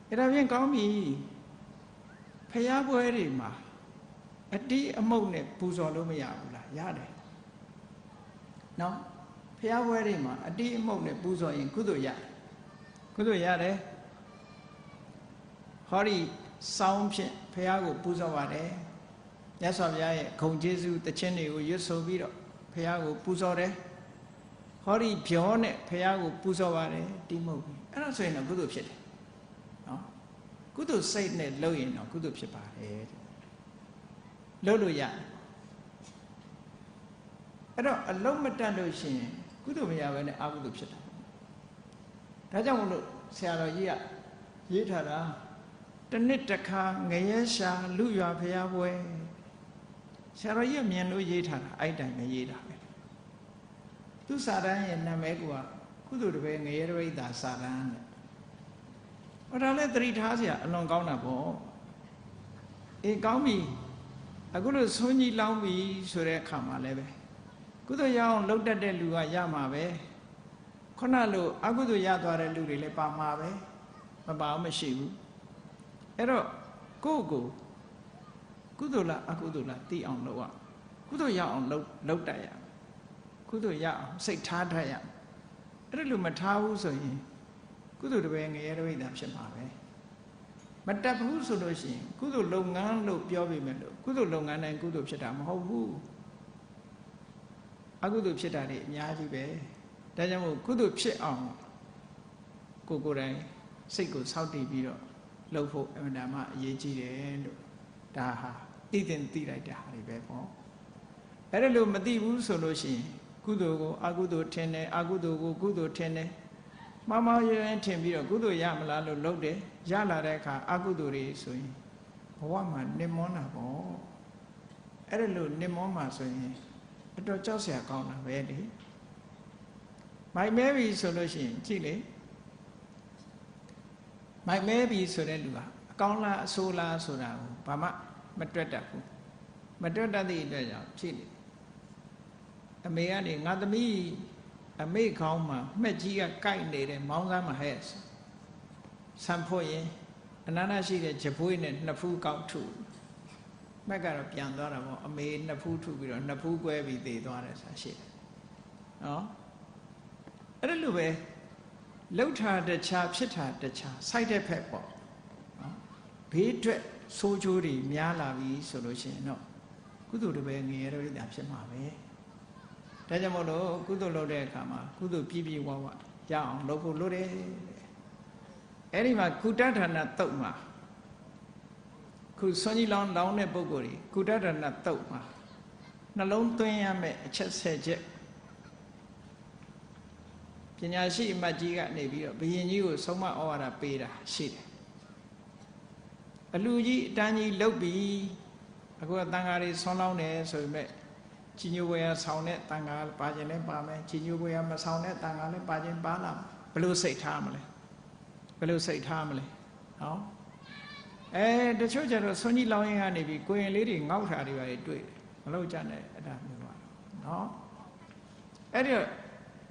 အဲ့ဒါဖြင့်ကောင်းပြီဖျားပွဲတွေမှာအတိအမုတ်နဲ့ပူဇော်လို့မရဘူးလားရတယ်နော်ဖျားပွဲတွေမှာအတိအမုတ်နဲ့ပူဇော်ရင်ကုသိုလ်ရတယ်ဟောဒီစောင်းဖြင့်ဖျားကိုပူဇော်ပါတယ်မြတ်စွာဘုရားရဲ့ဂုဏ်ကျေးဇူးတခြင်းတွေကိုရွတ်ဆိုပြီးတော့ဖျားကိုပူဇော်တယ်ဟောဒီဗျောနဲ့ဖျားကိုပူဇော်ပါတယ်တိမုတ်ပြီအဲ့ဒါဆိုရင်တော့ကုသိုလ်ဖြစ်တယ်နော်ကုသိုလ်စိတ်နဲ့လုပ်ရင်တော့ကုသိုလ်ဖြစ်ပါတယ်လုပ်လို့ရတယ်အဲ့တော့အလုံးမတတ်လို့ရှိရင်ကုသိုလ်မရဘဲနဲ့အကုသိုလ်ဖြစ်တာဒါကြောင့်မလို့ဆရာတော်ကြီးကရေးထားတာတနစ်တစ်ခါငရဲရှာလူရွာဖျားပွဲဆရာတော်ကြီးမြင်လို့ရေးထားတာအဲ့တိုင်ပဲရေးတာပဲသူစာတန်းရဲ့နာမည်ကကုသိုလ်တပည့်ငရဲတပိဋ္ဌာစာတန်းတဲ့ဟောဒါလည်းသတိထားစရာအလွန်ကောင်းတာပေါ့ကောင်းပြီအခုလို့ဆွန်းကြီးလောင်းပြီဆိုတဲ့အခါမှာလည်းပဲကုသိုလ်ရအောင်လှုပ်တတ်တဲ့လူကရမှာပဲခုနလိုအကုသိုလ်ရသွားတဲ့လူတွေလည်းပါမှာပဲမပါအောင်မရှိဘူးအဲ့တော့ကိုယ့်ကိုကုသိုလ်လားအကုသိုလ်လားသိအောင်လုပ်ရကုသိုလ်ရအောင်လုပ်တတ်ရကုသိုလ်ရအောင်စိတ်ထားတတ်ရအဲ့ဒါလိုမထားဘူးဆိုရင်ကုသိုလ်တပည့်ငရဲတပိဋ္ဌာဖြစ်မှာပဲမတတ်ဘူးဆိုလို့ရှိရင်ကုသိုလ်လုပ်ငန်းလို့ပြောပြီးမယ်လို့ကုသိုလ်လုပ်ငန်းတိုင်းကုသိုလ်ဖြစ်တာမဟုတ်ဘူးအကုသိုလ်ဖြစ်တာတွေအများကြီးပဲဒါကြောင့်မို့ကုသိုလ်ဖြစ်အောင်ကိုယ်တိုင်စိတ်ကိုစောင့်တည်ပြီးတော့လုပ်ဖို့အမှန်တမ်းအရေးကြီးတယ်လို့ဒါဟာသိတဲ့သိလိုက်တဲ့ဟာတွေပဲပေါ့အဲ့ဒါလို့မသိဘူးဆိုလို့ရှိရင်ကုသိုလ်ကိုအကုသိုလ်ထင်တယ်အကုသိုလ်ကိုကုသိုလ်ထင်တယ်မှားမှားယွင်းယွင်းထင်ပြီးတော့ကုသိုလ်ရမလားလို့လုပ်တယ်ရလာတဲ့အခါအကုသိုလ်တွေဆိုရင်ဘဝမှာနှိမ့်မောတာပေါ့အဲ့ဒါလို့နှိမ့်မောမှာဆိုရင်အတော်ကြောက်စရာကောင်းတာပဲလေ မိုက်မဲပြီဆိုလို့ရှိရင်ကြည့်လေမိုက်မဲပြီဆိုတဲ့လူဟာအကောင်းလားအဆိုးလားဆိုတာကိုဘာမှမတွက်တတ်ဘူးမတွက်တတ်သည့်အတွက်ကြောင့်ကြည့်လေအမေကနေငါသမီးအမေခေါင်းမှာမှက်ကြီးကကိုက်နေတဲ့မောင်းသားမဟဲ့ဆံဖို့ရင်အနန္တရှိတဲ့ဂျပွေးနဲ့နှစ်ဖူးကောက်ထုမက်ကတော့ပြန်သွားတာပေါ့အမေနှစ်ဖူးထုပြီးတော့နှစ်ဖူးကွဲပြီးသေသွားတယ်ဆိုတာရှိတယ်နော်အဲ့ဒါလိုပဲလှုပ်တာတခြားဖြစ်တာတခြားစိုက်တဲ့ဖက်ပေါ့နော်ဘေးအတွက်ဆိုးချိုးတွေများလာပြီဆိုလို့ရှိရင်တော့ကုသိုလ်တွေပဲငရဲတော့ဒါဖြစ်မှာပဲဒါကြောင့်မို့လို့ကုသိုလ်လုပ်တဲ့အခါမှာကုသိုလ်ပြည့်ပြည့်ဝဝရအောင်လုပ်ဖို့လိုတယ်အဲ့ဒီမှာကုတ္တဌာနတုတ်မှာခုဆွမ်းကြီးလောင်းတဲ့ပုဂ္ဂိုလ်တွေကုတ္တဌာနတုတ်မှာနှလုံးသွင်းရမယ့်အချက်10ချက်ပညာရှိအမတ်ကြီးကနေပြီးတော့ဘုရင်ကြီးကိုဆုံးမဩဝါဒပေးတာရှိတယ်အလူကြီးအတန်းကြီးလုတ်ပြီးအခုကတန်ဃာတွေဆွမ်းလောင်းတယ်ဆိုပေမဲ့ကြီးညိုဝေယဆောင်းတဲ့တန်ဃာပါခြင်းလည်းပါမယ်ကြီးညိုဝေယမဆောင်းတဲ့တန်ဃာလည်းပါခြင်းပါလာဘယ်လိုစိတ်ထားမလဲဘယ်လိုစိတ်ထားမလဲနော်တချို့ကျတော့ဆွမ်းကြီးလောင်းရင်ကနေပြီးကိုရင်လေးတွေငေါက်တာတွေပါတွေ့မလို့ကြနဲ့အဲ့ဒါမျိုးပါနော်အဲ့ဒီ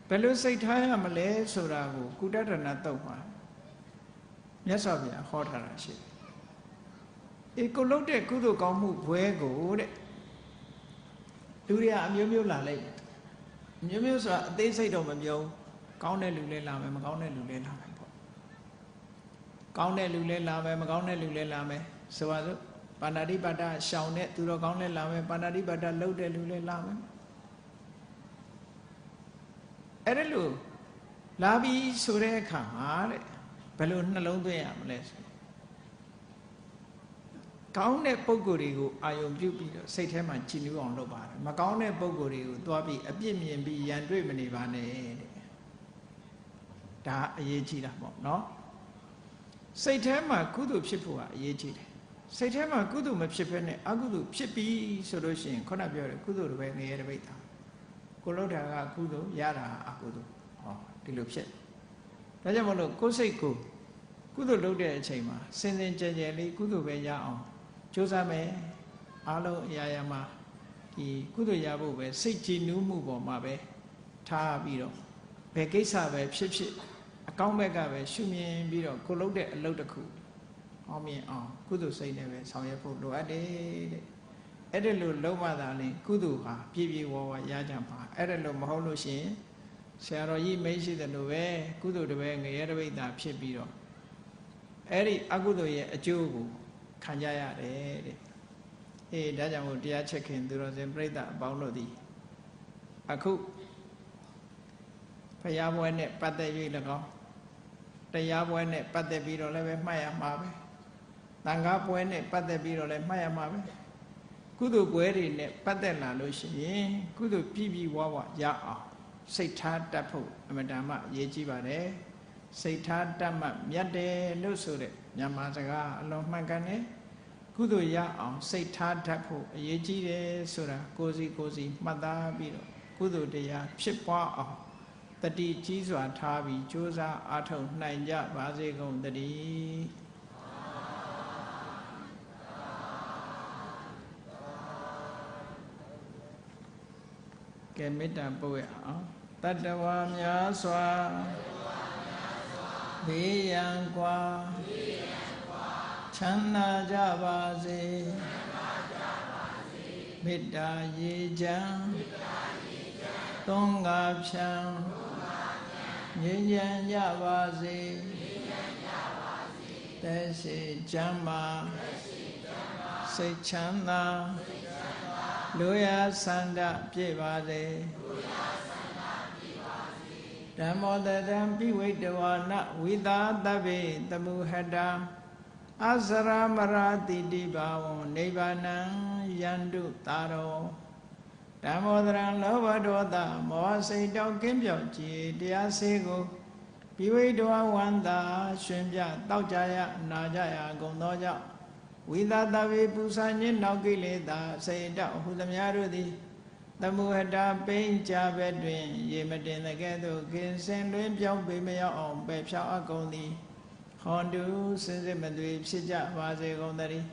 ဘယ်လိုစိတ်ထားရမလဲဆိုတာကိုကုတ္တရဏတုတ်မှာမြတ်စွာဘုရားဟောထားတာရှိတယ်ကိုလုပ်တဲ့ကုသိုလ်ကောင်းမှုဘွဲကိုတဲ့လူတွေကအမျိုးမျိုးလာလိုက်အမျိုးမျိုးဆိုတာအသေးစိတ်တော့မပြောကောင်းတဲ့လူလည်းလာမယ်မကောင်းတဲ့လူလည်းလာမယ်ပေါ့ကောင်းတဲ့လူလည်းလာမယ်မကောင်းတဲ့လူလည်းလာမယ်ဆိုပါစို့ပါဏာတိပါဒရှောင်တဲ့သူတော်ကောင်းလည်းလာမယ်ပါဏာတိပါဒလှုပ်တဲ့လူလည်းလာမယ်အဲ့ဒါလို့လာပြီးဆိုတဲ့အခါမှာတဲ့ဘယ်လိုနှလုံးသွင်းရမလဲဆိုကောင်းတဲ့ပုံကိုယ်တွေကိုအာယုံပြုပြီးတော့စိတ်ထဲမှာကြည်နူးအောင်လုပ်ပါတယ်မကောင်းတဲ့ပုံကိုယ်တွေကိုသွားပြီးအပြစ်မြင်ပြီးရန်တွေ့မနေပါနဲ့တဲ့ဒါအရေးကြီးတာပေါ့နော်စိတ်ထဲမှာကုသိုလ်ဖြစ်ဖို့ကအရေးကြီးတယ်စိတ်ထဲမှာကုသိုလ်မဖြစ်ဘဲနဲ့အကုသိုလ်ဖြစ်ပြီးဆိုလို့ရှိရင်ခုနပြောတယ်ကုသိုလ်တွေပဲငရဲတပိတ်တာကိုလို့တာကကုသိုလ်ရတာအကုသိုလ်ဟောဒီလိုဖြစ်ဒါကြောင့်မလို့ကိုယ်စိတ်ကိုကုသိုလ်လုပ်တဲ့အချိန်မှာစင်စင်ကြယ်ကြယ်လေးကုသိုလ်ပဲရအောင်ကြိုးစားမယ်အားလုံးအရာရာမှာဒီကုသိုလ်ရဖို့ပဲစိတ်ကြည်နူးမှုပေါ်မှာပဲထားပြီးတော့ဘယ်ကိစ္စပဲဖြစ်ဖြစ်အကောင်းဘက်ကပဲရှုမြင်ပြီးတော့ကိုလုပ်တဲ့အလုပ်တစ်ခုအောင်မြင်အောင်ကုသိုလ်စိတ်နဲ့ပဲဆောင်ရွက်ဖို့လိုအပ်တယ်တဲ့အဲ့ဒါလို့လုံးဝသာလင်ကုသိုလ်ဟာပြည့်ပြည့်ဝဝရကြမှာအဲ့ဒါလို့မဟုတ်လို့ရှိရင်ဆရာတော်ကြီးမိတ်ရှိတယ်လို့ပဲကုသိုလ်တပည့်ငရဲတပိတ်တာဖြစ်ပြီးတော့အဲ့ဒီအကုသိုလ်ရဲ့အကျိုးကိုခံကြရတယ်တဲ့ဒါကြောင့်မို့တရားချက်ခင်သူတော်စင်ပြိဿအပေါင်းတို့သည်အခုဘုရားပွဲနဲ့ပတ်သက်၍၎င်းတရားပွဲနဲ့ပတ်သက်ပြီးတော့လည်းပဲမှတ်ရမှာပဲသံဃာပွဲနဲ့ပတ်သက်ပြီးတော့လည်းမှတ်ရမှာပဲကုသိုလ်ပွဲတွေနဲ့ပတ်သက်လာလို့ရှိရင်ကုသိုလ်ပြည့်ပြည့်ဝဝရအောင်စိတ်ထားတတ်ဖို့အမတန်မှအရေးကြီးပါတယ်စိတ်ထားတတ်မှမြတ်တယ်လို့ဆိုတဲ့မြန်မာစကားအလွန်မှန်ကန်တယ်ကုသိုလ်ရအောင်စိတ်ထားတတ်ဖို့အရေးကြီးတယ်ဆိုတာကိုယ်စီမှတ်သားပြီးတော့ကုသိုလ်တရားဖြစ်ပွားအောင်တတိကြီးစွာထားပြီးကြိုးစားအားထုတ်နိုင်ကြပါစေကုန်သတည်းကဲမေတ္တာပို့ရအောင်တတ္တဝါများစွာဘေးရန်ကွာချမ်းသာကြပါစေမေတ္တာရေချမ်းသုံးငါဖြံငြိမ်းချမ်းကြပါစေသက်ရှိချမ်းသာစိတ်ချမ်းသာလူရဆန္ဒပြည့်ပါစေဓမ္မောတတံပိဝိတဝါနဝိသာတဗ္ဗေတမုဟတံအစရမရာတိတိဘာဝံနိဗ္ဗာနံယန္တုတာရောဓမ္မောတရံလောဘဒေါသမောဟစိတ်တောက်ကင်းပြောက်ကြည်တရားစေကိုပိဝိတဝဝန္တာရှင်ပြတောက်ကြရနာကြရကုန်သောကြောင့်ဝိသတဗေပူဇာညင်းနောက်ကိလေသာစိတ်တောက်ဟုသမျှတို့သည် သမုဟတာပိန်ကြပဲတွင်ရေမတင်တဲ့ကဲ့သို့ခင်စင်တွင်ပြောင်းပေမရောက်အောင်ပဲဖြောင်းအပ်ကုန်သည်ဟောတုစင်စစ်မသွေဖြစ်ကြပါစေကုန်သတည်း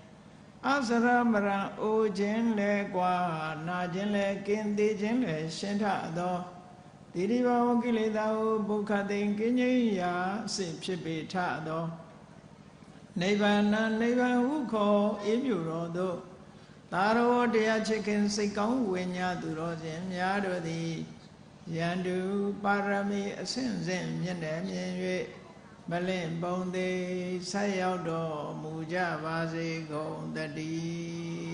အစရမရံအိုခြင်းလဲကွာနာခြင်းလဲကင်းသေးခြင်းလဲရှင်းထသောတိရိဘဝကိလေသာဟုဘုခတိန်ကင်းငြိမ်းရာအစစ်ဖြစ်ပေထသောနိဗ္ဗာန်နိဗ္ဗာန်ဟုခေါ်အေးမြူတော်သို့သာရောတရားချစ်ခင်စိတ်ကောင်းဝိညာသူတော်ရှင်များတို့သည်ယန္တုပါရမီအစဉ်စဉ်မြင့်တယ်မြင်၍မလင့်ပုံသေးဆက်ရောက်တော်မူကြပါစေကုန်တည်း